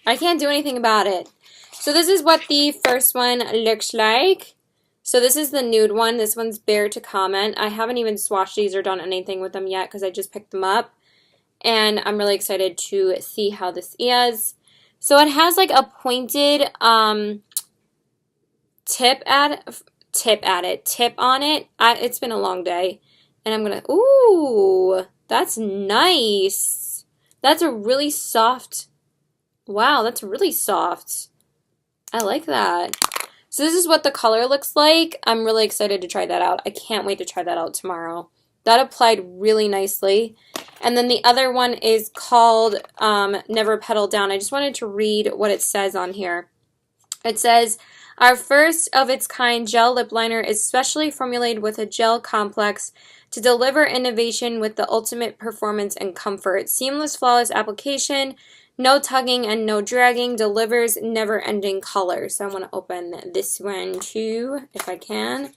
I can't do anything about it. So, this is what the first one looks like. So, this is the nude one. This one's Bear to Comment. I haven't even swatched these or done anything with them yet because I just picked them up. And I'm really excited to see how this is. So, it has like a pointed, tip on it. It's been a long day. And I'm gonna, ooh, that's nice. That's a really soft, wow, that's really soft. I like that. So this is what the color looks like. I'm really excited to try that out. I can't wait to try that out tomorrow. That applied really nicely. And then the other one is called Never Pedal Down. I just wanted to read what it says on here. It says, our first of its kind gel lip liner is specially formulated with a gel complex to deliver innovation with the ultimate performance and comfort. Seamless, flawless application, no tugging and no dragging, delivers never-ending color. So I want to open this one too, if I can.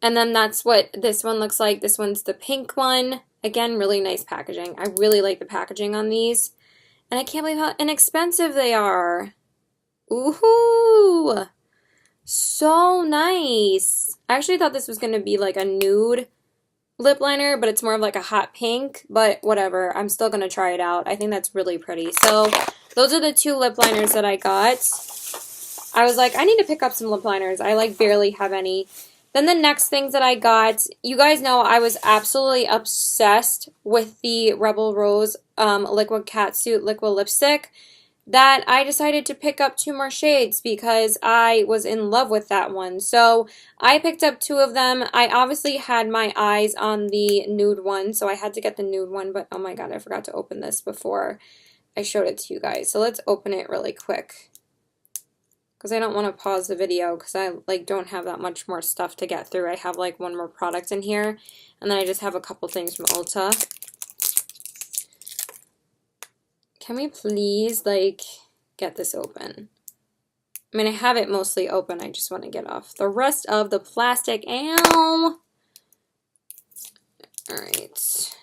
And then that's what this one looks like. This one's the pink one. Again, really nice packaging. I really like the packaging on these. And I can't believe how inexpensive they are. Ooh, so nice. I actually thought this was going to be like a nude lip liner, but it's more of like a hot pink. But whatever, I'm still going to try it out. I think that's really pretty. So those are the two lip liners that I got. I was like, I need to pick up some lip liners. I like barely have any. Then the next things that I got, you guys know I was absolutely obsessed with the Rebel Rose Liquid Catsuit Liquid Lipstick that I decided to pick up 2 more shades because I was in love with that one. So I picked up 2 of them. I obviously had my eyes on the nude one, so I had to get the nude one, but oh my god, I forgot to open this before I showed it to you guys. So let's open it really quick, because I don't want to pause the video because I like don't have that much more stuff to get through. I have like 1 more product in here, and then I just have a couple things from Ulta. Can we please like get this open? I mean, I have it mostly open. I just want to get off the rest of the plastic. Ow! All right.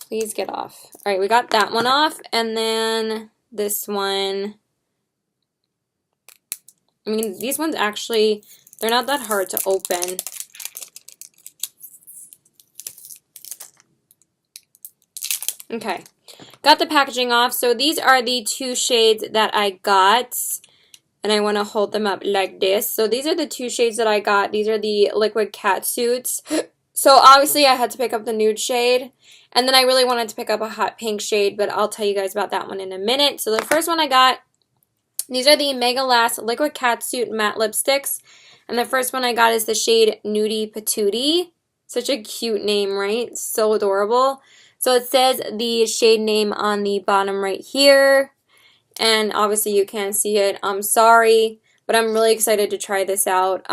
Please get off. All right, we got that one off, and then this one. I mean, these ones actually, they're not that hard to open. Okay, got the packaging off. So these are the 2 shades that I got, and I want to hold them up like this. So these are the 2 shades that I got. These are the Liquid Catsuits. So obviously I had to pick up the nude shade, and then I really wanted to pick up a hot pink shade, but I'll tell you guys about that one in a minute. So the first one I got, these are the Megalength Liquid Catsuit Matte Lipsticks. And the first one I got is the shade Nudie Patootie. Such a cute name, right? So adorable. So it says the shade name on the bottom right here. And obviously you can't see it. I'm sorry, but I'm really excited to try this out.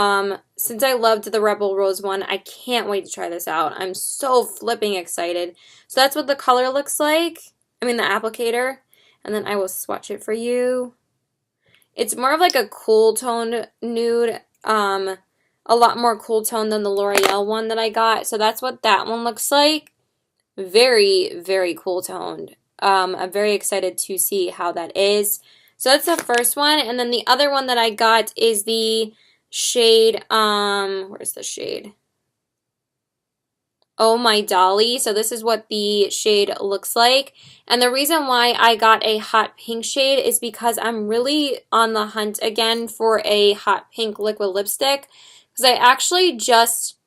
Since I loved the Rebel Rose one, I can't wait to try this out. I'm so flipping excited. So that's what the color looks like. I mean the applicator. And then I will swatch it for you. It's more of like a cool toned nude, a lot more cool tone than the L'Oreal one that I got. So that's what that one looks like. Very, very cool toned. I'm very excited to see how that is. So that's the first one. And then the other one that I got is the shade, where's the shade? Oh My Dolly. So this is what the shade looks like. And the reason why I got a hot pink shade is because I'm really on the hunt again for a hot pink liquid lipstick. Because I actually just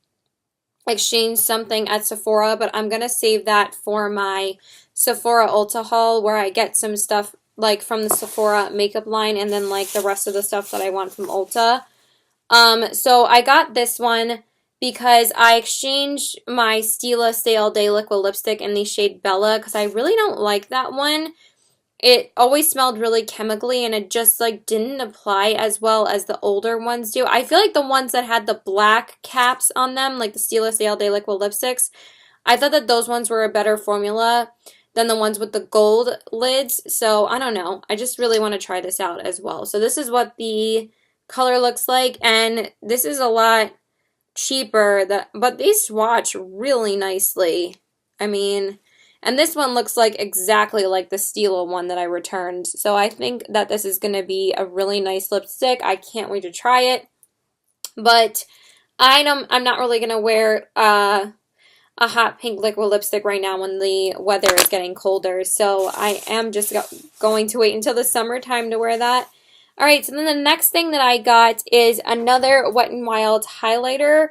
exchanged something at Sephora, but I'm going to save that for my Sephora Ulta haul where I get some stuff like from the Sephora makeup line, and then like the rest of the stuff that I want from Ulta. So I got this one because I exchanged my Stila Stay All Day liquid lipstick in the shade Bella because I really don't like that one. It always smelled really chemically and it just like didn't apply as well as the older ones do. I feel like the ones that had the black caps on them, like the Stila Stay All Day liquid lipsticks, I thought that those ones were a better formula than the ones with the gold lids. So I don't know. I just really want to try this out as well. So this is what the color looks like, and this is a lot cheaper, but they swatch really nicely. I mean, and this one looks like exactly like the Stila one that I returned. So I think that this is going to be a really nice lipstick. I can't wait to try it. But I'm not really going to wear a hot pink liquid lipstick right now when the weather is getting colder. So I am just going to wait until the summertime to wear that. Alright, so then the next thing that I got is another Wet n Wild highlighter.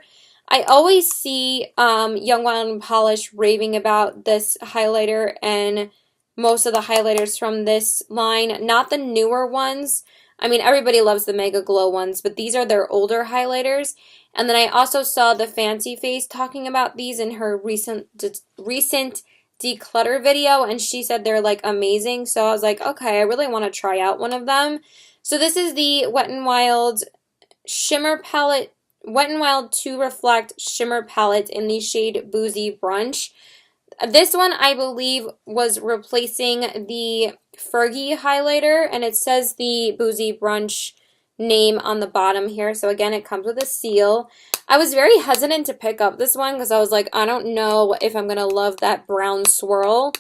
I always see Young Wild and Polish raving about this highlighter and most of the highlighters from this line, not the newer ones. I mean, everybody loves the Mega Glow ones, but these are their older highlighters. And then I also saw the Fancy Face talking about these in her recent declutter video, and she said they're like amazing. So I was like, okay, I really want to try out one of them. So this is the Wet n Wild Shimmer Palette, Wet n Wild 2 Reflect Shimmer Palette in the shade Boozy Brunch. This one, I believe, was replacing the Fergie highlighter, and it says the Boozy Brunch name on the bottom here. So again, it comes with a seal. I was very hesitant to pick up this one because I was like, I don't know if I'm going to love that brown swirl.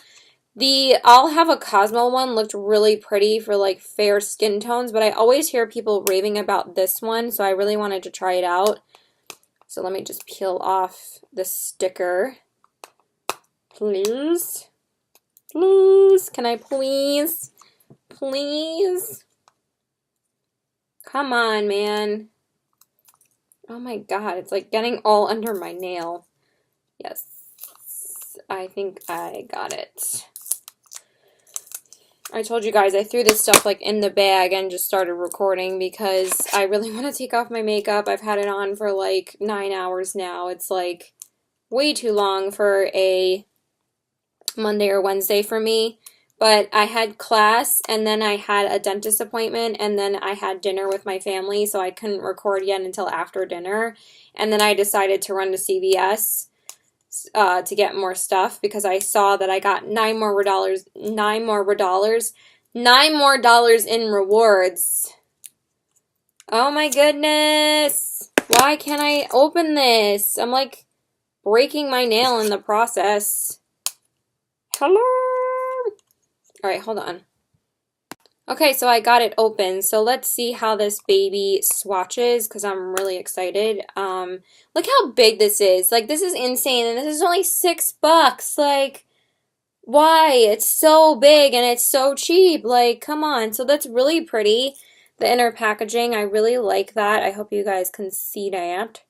The I'll Have a Cosmo one looked really pretty for like fair skin tones, but I always hear people raving about this one, so I really wanted to try it out. So let me just peel off the sticker. Please? Please? Can I please? Please? Come on, man. Oh my god, it's like getting all under my nail. Yes. I think I got it. I told you guys I threw this stuff like in the bag and just started recording because I really want to take off my makeup. I've had it on for like 9 hours now. It's like way too long for a Monday or Wednesday for me. But I had class and then I had a dentist appointment and then I had dinner with my family, so I couldn't record yet until after dinner. And then I decided to run to CVS to get more stuff because I saw that I got $9 more in rewards. Oh my goodness. Why can't I open this? I'm like breaking my nail in the process. Hello? Alright, hold on. Okay, so I got it open. So let's see how this baby swatches because I'm really excited. Look how big this is. Like, this is insane, and this is only $6. Like, why? It's so big and it's so cheap. Like, come on. So that's really pretty. The inner packaging, I really like that. I hope you guys can see that.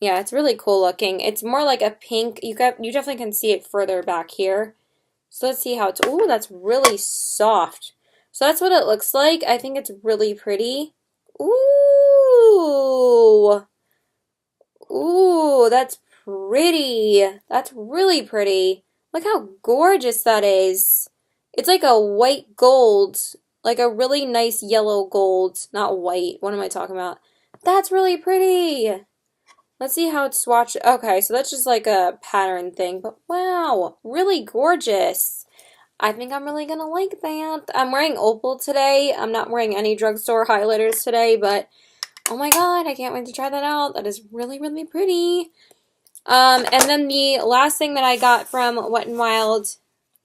Yeah, it's really cool looking. It's more like a pink. You definitely can see it further back here. So let's see how it's, ooh, that's really soft. So that's what it looks like. I think it's really pretty. Ooh. Ooh, that's pretty. That's really pretty. Look how gorgeous that is. It's like a white gold. Like a really nice yellow gold. Not white. What am I talking about? That's really pretty. Let's see how it's swatched. Okay, so that's just like a pattern thing. But wow, really gorgeous. I think I'm really going to like that. I'm wearing Opal today. I'm not wearing any drugstore highlighters today, but oh my god, I can't wait to try that out. That is really, really pretty. And then the last thing that I got from Wet n Wild,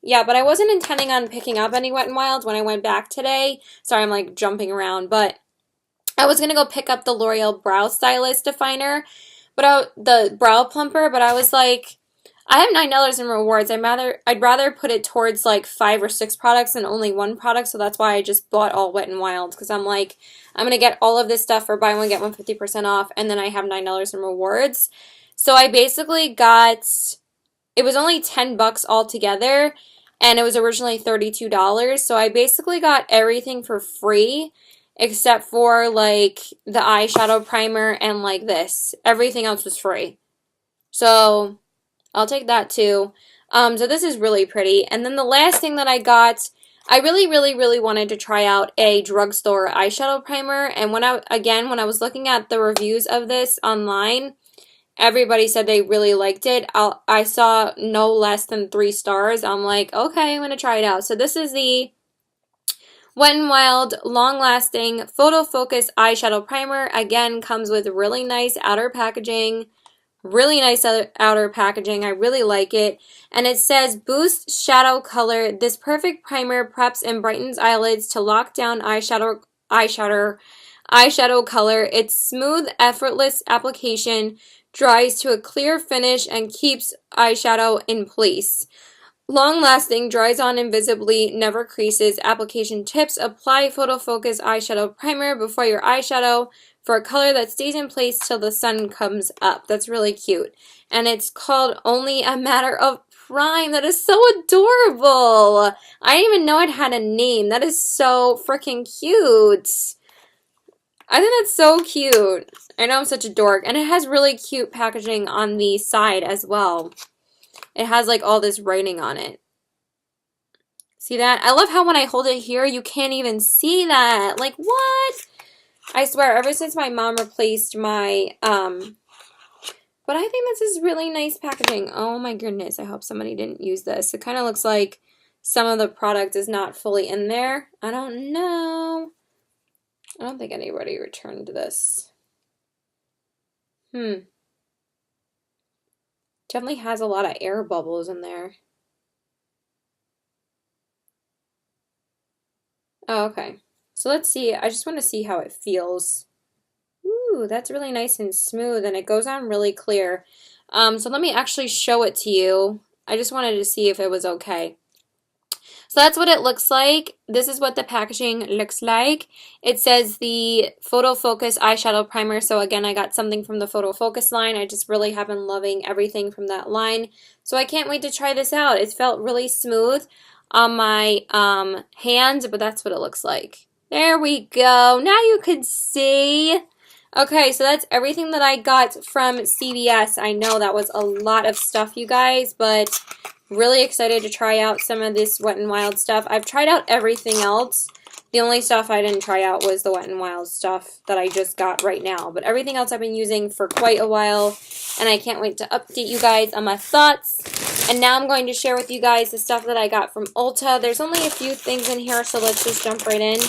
yeah, but I wasn't intending on picking up any Wet n Wild when I went back today. Sorry, I'm like jumping around, but I was going to go pick up the L'Oreal Brow Stylist Definer, but the brow plumper, but I was like, I have $9 in rewards. I'd rather put it towards like 5 or 6 products than only one product, so that's why I just bought all Wet n Wild, because I'm like, I'm going to get all of this stuff for buy one, get one 50% off, and then I have $9 in rewards. So I basically got, it was only $10 altogether, and it was originally $32. So I basically got everything for free except for like the eyeshadow primer and like this. Everything else was free. So I'll take that too. So this is really pretty. And then the last thing that I got, I really wanted to try out a drugstore eyeshadow primer. And when I was looking at the reviews of this online, everybody said they really liked it. I saw no less than 3 stars. I'm like, okay, I'm going to try it out. So this is the Wet n Wild Long Lasting Photofocus Eyeshadow Primer. Again, comes with really nice outer packaging. Really nice outer packaging. I really like it. And it says, boost shadow color. This perfect primer preps and brightens eyelids to lock down eyeshadow color. Its smooth, effortless application dries to a clear finish and keeps eyeshadow in place. Long lasting, dries on invisibly, never creases. Application tips: apply Photofocus eyeshadow primer before your eyeshadow for a color that stays in place till the sun comes up. That's really cute. And it's called Only a Matter of Prime. That is so adorable. I didn't even know it had a name. That is so freaking cute. I think that's so cute. I know I'm such a dork. And it has really cute packaging on the side as well. It has like all this writing on it. See that? I love how when I hold it here, you can't even see that. Like, what? I swear, ever since my mom replaced my, but I think this is really nice packaging. Oh my goodness, I hope somebody didn't use this. It kind of looks like some of the product is not fully in there. I don't know. I don't think anybody returned this. Definitely has a lot of air bubbles in there. Oh, okay. So let's see. I just want to see how it feels. Ooh, that's really nice and smooth, and it goes on really clear. So let me actually show it to you. I just wanted to see if it was okay. So that's what it looks like. This is what the packaging looks like. It says the Photofocus eyeshadow primer. So again, I got something from the Photofocus line. I just really have been loving everything from that line. So I can't wait to try this out. It felt really smooth on my hands, but that's what it looks like. There we go. Now you can see. Okay, so that's everything that I got from CVS. I know that was a lot of stuff, you guys, but really excited to try out some of this Wet n Wild stuff. I've tried out everything else. The only stuff I didn't try out was the Wet n Wild stuff that I just got right now. But everything else I've been using for quite a while, and I can't wait to update you guys on my thoughts. And now I'm going to share with you guys the stuff that I got from Ulta. There's only a few things in here, so let's just jump right in.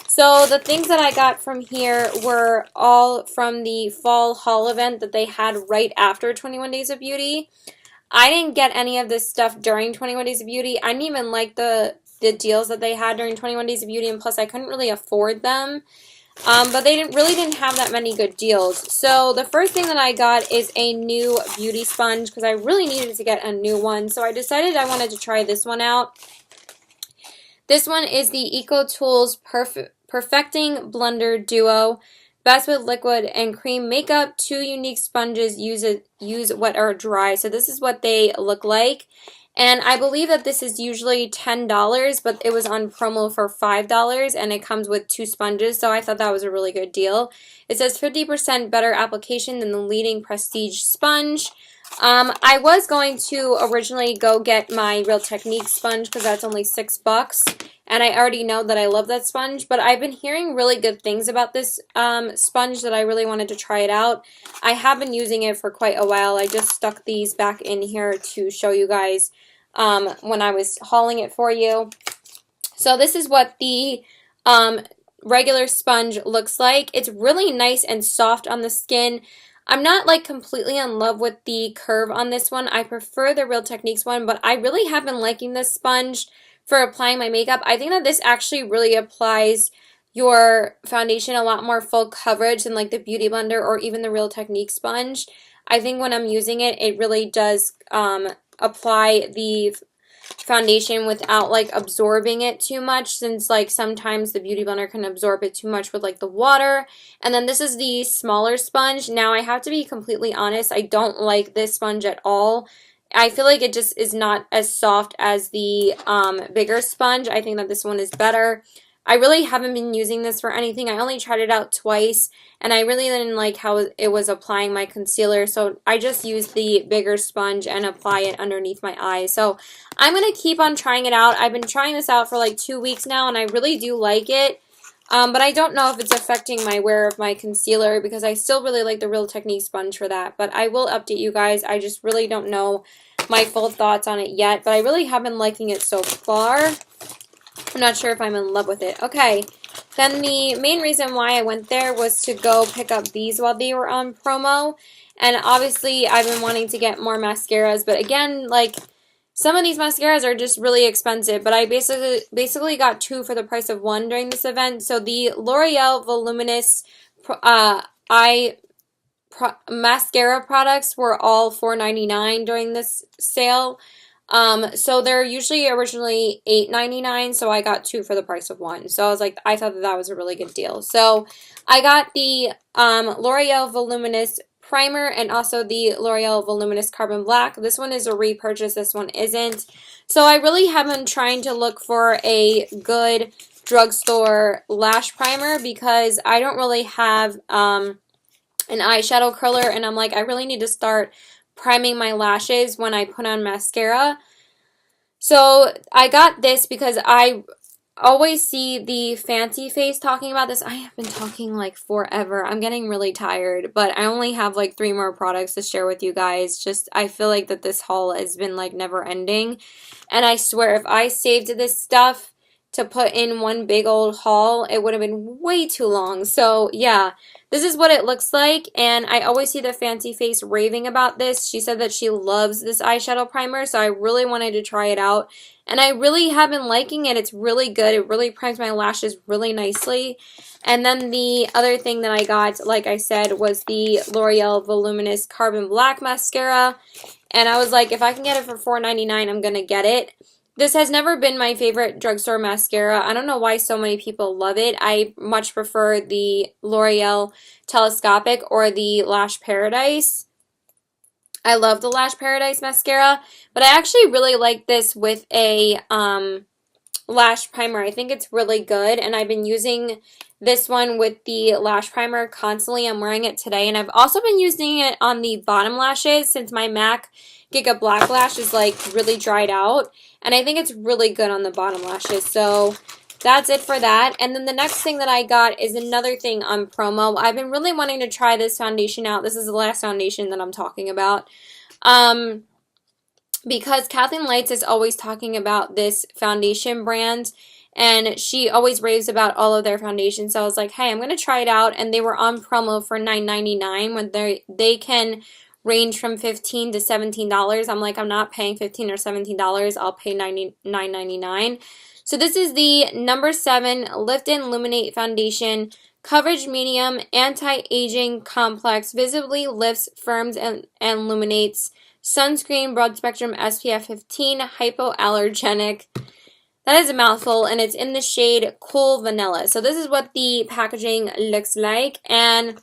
So the things that I got from here were all from the fall haul event that they had right after 21 Days of Beauty. I didn't get any of this stuff during 21 Days of Beauty. I didn't even like the deals that they had during 21 Days of Beauty, and plus I couldn't really afford them. But they really didn't have that many good deals. So the first thing that I got is a new beauty sponge because I really needed to get a new one. So I decided I wanted to try this one out. This one is the EcoTools Perfecting Blender Duo. Best with liquid and cream makeup. 2 unique sponges. Use wet or dry. So this is what they look like. And I believe that this is usually $10, but it was on promo for $5, and it comes with 2 sponges, so I thought that was a really good deal. It says 50% better application than the leading prestige sponge. I was going to originally go get my Real Technique sponge because that's only $6, and I already know that I love that sponge, but I've been hearing really good things about this sponge that I really wanted to try it out. I have been using it for quite a while. I just stuck these back in here to show you guys when I was hauling it for you. So this is what the regular sponge looks like. It's really nice and soft on the skin. I'm not like completely in love with the curve on this one. I prefer the Real Techniques one, but I really have been liking this sponge for applying my makeup. I think that this actually really applies your foundation a lot more full coverage than like the Beauty Blender or even the Real Technique sponge. I think when I'm using it, it really does apply the foundation without like absorbing it too much, since like sometimes the Beauty Blender can absorb it too much with like the water. And then this is the smaller sponge. Now I have to be completely honest, I don't like this sponge at all. I feel like it just is not as soft as the bigger sponge. I think that this one is better. I really haven't been using this for anything. I only tried it out twice, and I really didn't like how it was applying my concealer, so I just used the bigger sponge and apply it underneath my eyes. So I'm going to keep on trying it out. I've been trying this out for like 2 weeks now, and I really do like it. But I don't know if it's affecting my wear of my concealer because I still really like the Real Technique sponge for that. But I will update you guys. I just really don't know my full thoughts on it yet. But I really have been liking it so far. I'm not sure if I'm in love with it. Okay, then the main reason why I went there was to go pick up these while they were on promo. And obviously, I've been wanting to get more mascaras. But again, like, some of these mascaras are just really expensive, but I basically got 2 for the price of 1 during this event. So the L'Oreal Voluminous mascara products were all $4.99 during this sale. So they're usually originally $8.99, so I got 2 for the price of 1. So I was like, I thought that was a really good deal. So I got the L'Oreal Voluminous Primer and also the L'Oreal Voluminous Carbon Black. This one is a repurchase, this one isn't. So I really have been trying to look for a good drugstore lash primer because I don't really have an eyeshadow curler, and I'm like, I really need to start priming my lashes when I put on mascara. So I got this because I always see the Fancy Face talking about this. I have been talking like forever. I'm getting really tired, but I only have like 3 more products to share with you guys. Just, I feel like that this haul has been like never ending. And I swear, if I saved this stuff to put in one big old haul, it would have been way too long. So yeah, this is what it looks like, and I always see the Fancy Face raving about this. She said that she loves this eyeshadow primer, so I really wanted to try it out, and I really have been liking it. It's really good. It really primes my lashes really nicely. And then the other thing that I got, like I said, was the L'Oreal Voluminous Carbon Black Mascara, and I was like, if I can get it for $4.99, I'm going to get it. This has never been my favorite drugstore mascara. I don't know why so many people love it. I much prefer the L'Oreal Telescopic or the Lash Paradise. I love the Lash Paradise mascara, but I actually really like this with a lash primer. I think it's really good, and I've been using this one with the lash primer constantly. I'm wearing it today, and I've also been using it on the bottom lashes since my MAC Giga Black Lash is like really dried out, and I think it's really good on the bottom lashes. So that's it for that. And then the next thing that I got is another thing on promo. I've been really wanting to try this foundation out. This is the last foundation that I'm talking about. Because Kathleen Lights is always talking about this foundation brand, and she always raves about all of their foundations. So I was like, hey, I'm going to try it out. And they were on promo for $9.99 when they can range from $15 to $17. I'm like, I'm not paying $15 or $17. I'll pay $9.99. So this is the number 7 Lift and Illuminate Foundation. Coverage medium, anti-aging complex, visibly lifts, firms, and illuminates. Sunscreen, broad spectrum, SPF 15, hypoallergenic. That is a mouthful, and it's in the shade Cool Vanilla. So this is what the packaging looks like, and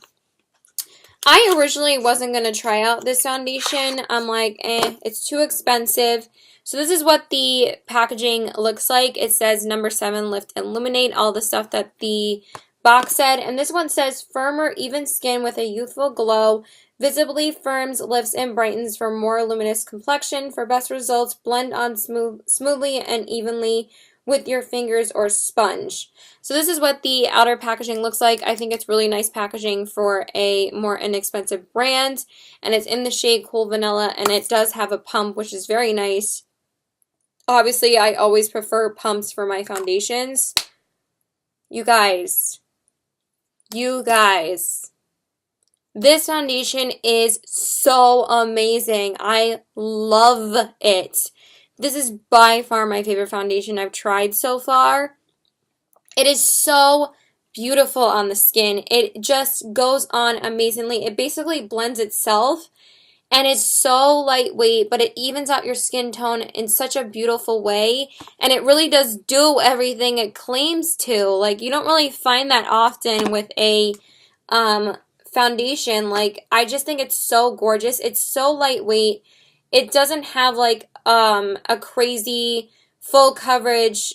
I originally wasn't going to try out this foundation. I'm like, it's too expensive. So this is what the packaging looks like. It says number 7, Lift and Illuminate, all the stuff that the box said. And this one says, firmer, even skin with a youthful glow. Visibly firms, lifts, and brightens for more luminous complexion. For best results, blend on smoothly and evenly with your fingers or sponge. So this is what the outer packaging looks like. I think it's really nice packaging for a more inexpensive brand. And it's in the shade Cool Vanilla, and it does have a pump, which is very nice. Obviously, I always prefer pumps for my foundations. You guys, this foundation is so amazing. I love it. This is by far my favorite foundation I've tried so far. It is so beautiful on the skin. It just goes on amazingly. It basically blends itself, and it's so lightweight, but it evens out your skin tone in such a beautiful way, and it really does do everything it claims to. Like, you don't really find that often with a foundation. Like, I just think it's so gorgeous. It's so lightweight. it doesn't have like a crazy full coverage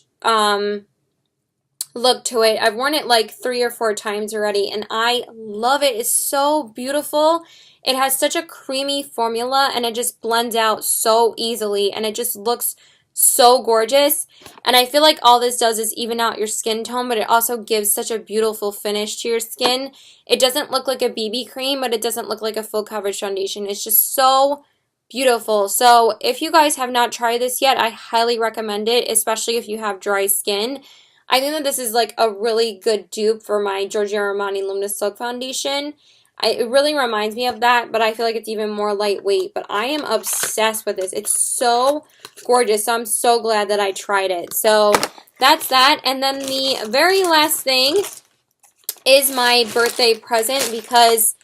look to it. I've worn it like 3 or 4 times already, and I love it. It's so beautiful. It has such a creamy formula, and it just blends out so easily, and it just looks so gorgeous. And I feel like all this does is even out your skin tone, but it also gives such a beautiful finish to your skin. It doesn't look like a BB cream, but it doesn't look like a full coverage foundation. It's just so beautiful. So if you guys have not tried this yet, I highly recommend it, especially if you have dry skin. I think that this is like a really good dupe for my Giorgio Armani Luminous Silk Foundation. It really reminds me of that, but I feel like it's even more lightweight. But I am obsessed with this. It's so gorgeous. So I'm so glad that I tried it. So that's that. And then the very last thing is my birthday present, because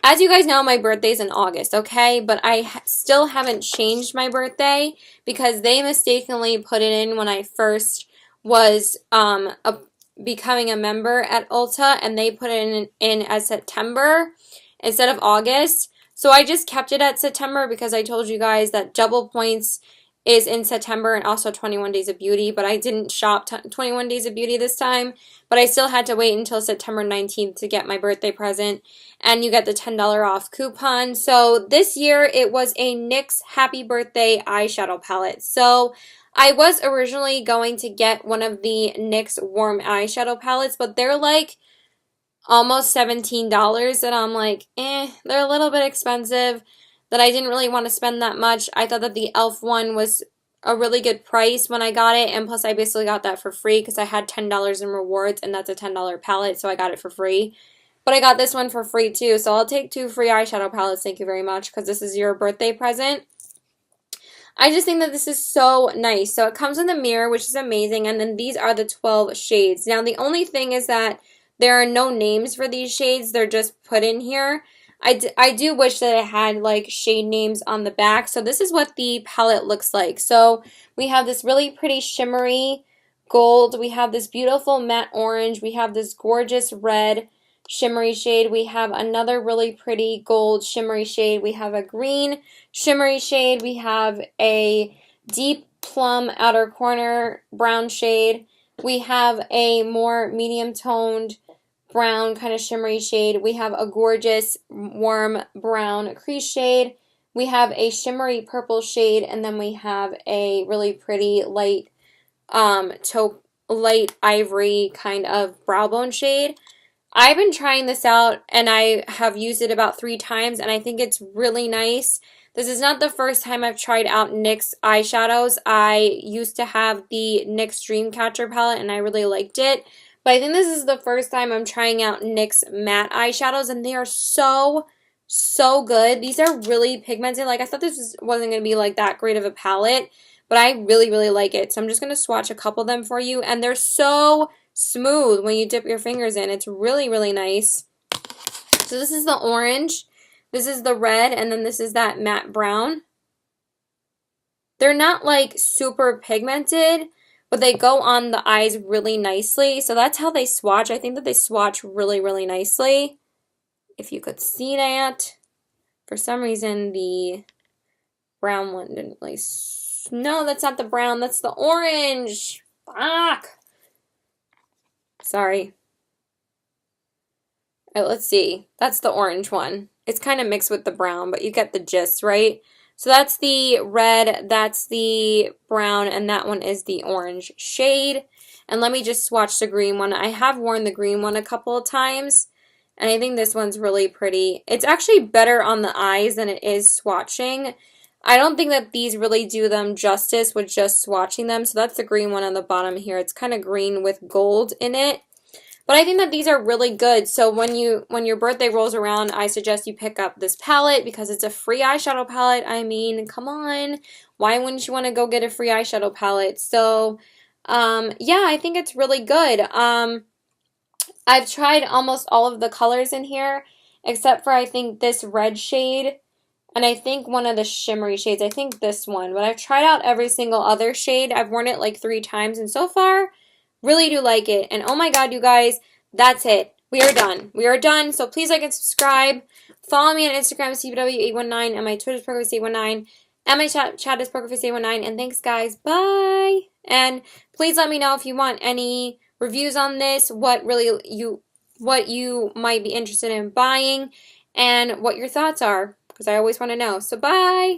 as you guys know, my birthday's in August, okay? But I still haven't changed my birthday because they mistakenly put it in when I first was becoming a member at Ulta, and they put it in as September instead of August. So I just kept it at September because I told you guys that Double Points is in September and also 21 Days of Beauty, but I didn't shop 21 Days of Beauty this time, but I still had to wait until September 19th to get my birthday present, and you get the $10 off coupon. So this year it was a NYX Happy Birthday eyeshadow palette. So I was originally going to get one of the NYX warm eyeshadow palettes, but they're like almost $17, and I'm like, they're a little bit expensive, that I didn't really want to spend that much. I thought that the e.l.f. one was a really good price when I got it, and plus I basically got that for free because I had $10 in rewards, and that's a $10 palette, so I got it for free. But I got this one for free too, so I'll take 2 free eyeshadow palettes, thank you very much, because this is your birthday present. I just think that this is so nice. So it comes in the mirror, which is amazing, and then these are the 12 shades. Now the only thing is that there are no names for these shades, they're just put in here. I do wish that it had like shade names on the back. So this is what the palette looks like. So we have this really pretty shimmery gold. We have this beautiful matte orange. We have this gorgeous red shimmery shade. We have another really pretty gold shimmery shade. We have a green shimmery shade. We have a deep plum outer corner brown shade. We have a more medium toned brown kind of shimmery shade. We have a gorgeous warm brown crease shade. We have a shimmery purple shade, and then we have a really pretty light taupe, light ivory kind of brow bone shade. I've been trying this out, and I have used it about 3 times, and I think it's really nice. This is not the first time I've tried out NYX eyeshadows. I used to have the NYX Dreamcatcher palette, and I really liked it. But I think this is the first time I'm trying out NYX matte eyeshadows, and they are so, so good. These are really pigmented. Like, I thought this wasn't going to be like that great of a palette, but I really, really like it. So I'm just going to swatch a couple of them for you, and they're so smooth when you dip your fingers in. It's really, really nice. So this is the orange, this is the red, and then this is that matte brown. They're not like super pigmented, but they go on the eyes really nicely. So that's how they swatch. I think that they swatch really, really nicely. If you could see that. For some reason, the brown one didn't really... No, that's not the brown. That's the orange. Fuck. Sorry. All right, let's see. That's the orange one. It's kind of mixed with the brown, but you get the gist, right? So that's the red, that's the brown, and that one is the orange shade. And let me just swatch the green one. I have worn the green one a couple of times, and I think this one's really pretty. It's actually better on the eyes than it is swatching. I don't think that these really do them justice with just swatching them. So that's the green one on the bottom here. It's kind of green with gold in it. But I think that these are really good. So when your birthday rolls around, I suggest you pick up this palette because it's a free eyeshadow palette. I mean, come on. Why wouldn't you want to go get a free eyeshadow palette? So, yeah, I think it's really good. I've tried almost all of the colors in here, except for I think this red shade, and I think one of the shimmery shades. I think this one. But I've tried out every single other shade. I've worn it like 3 times, and so far, really do like it. And oh my god, you guys, that's it. We are done. We are done. So please like and subscribe. Follow me on Instagram, CBW819, and my Twitter's Progress819. And my chat is PokerFace819. And thanks, guys. Bye. And please let me know if you want any reviews on this, what you might be interested in buying, and what your thoughts are, because I always want to know. So bye.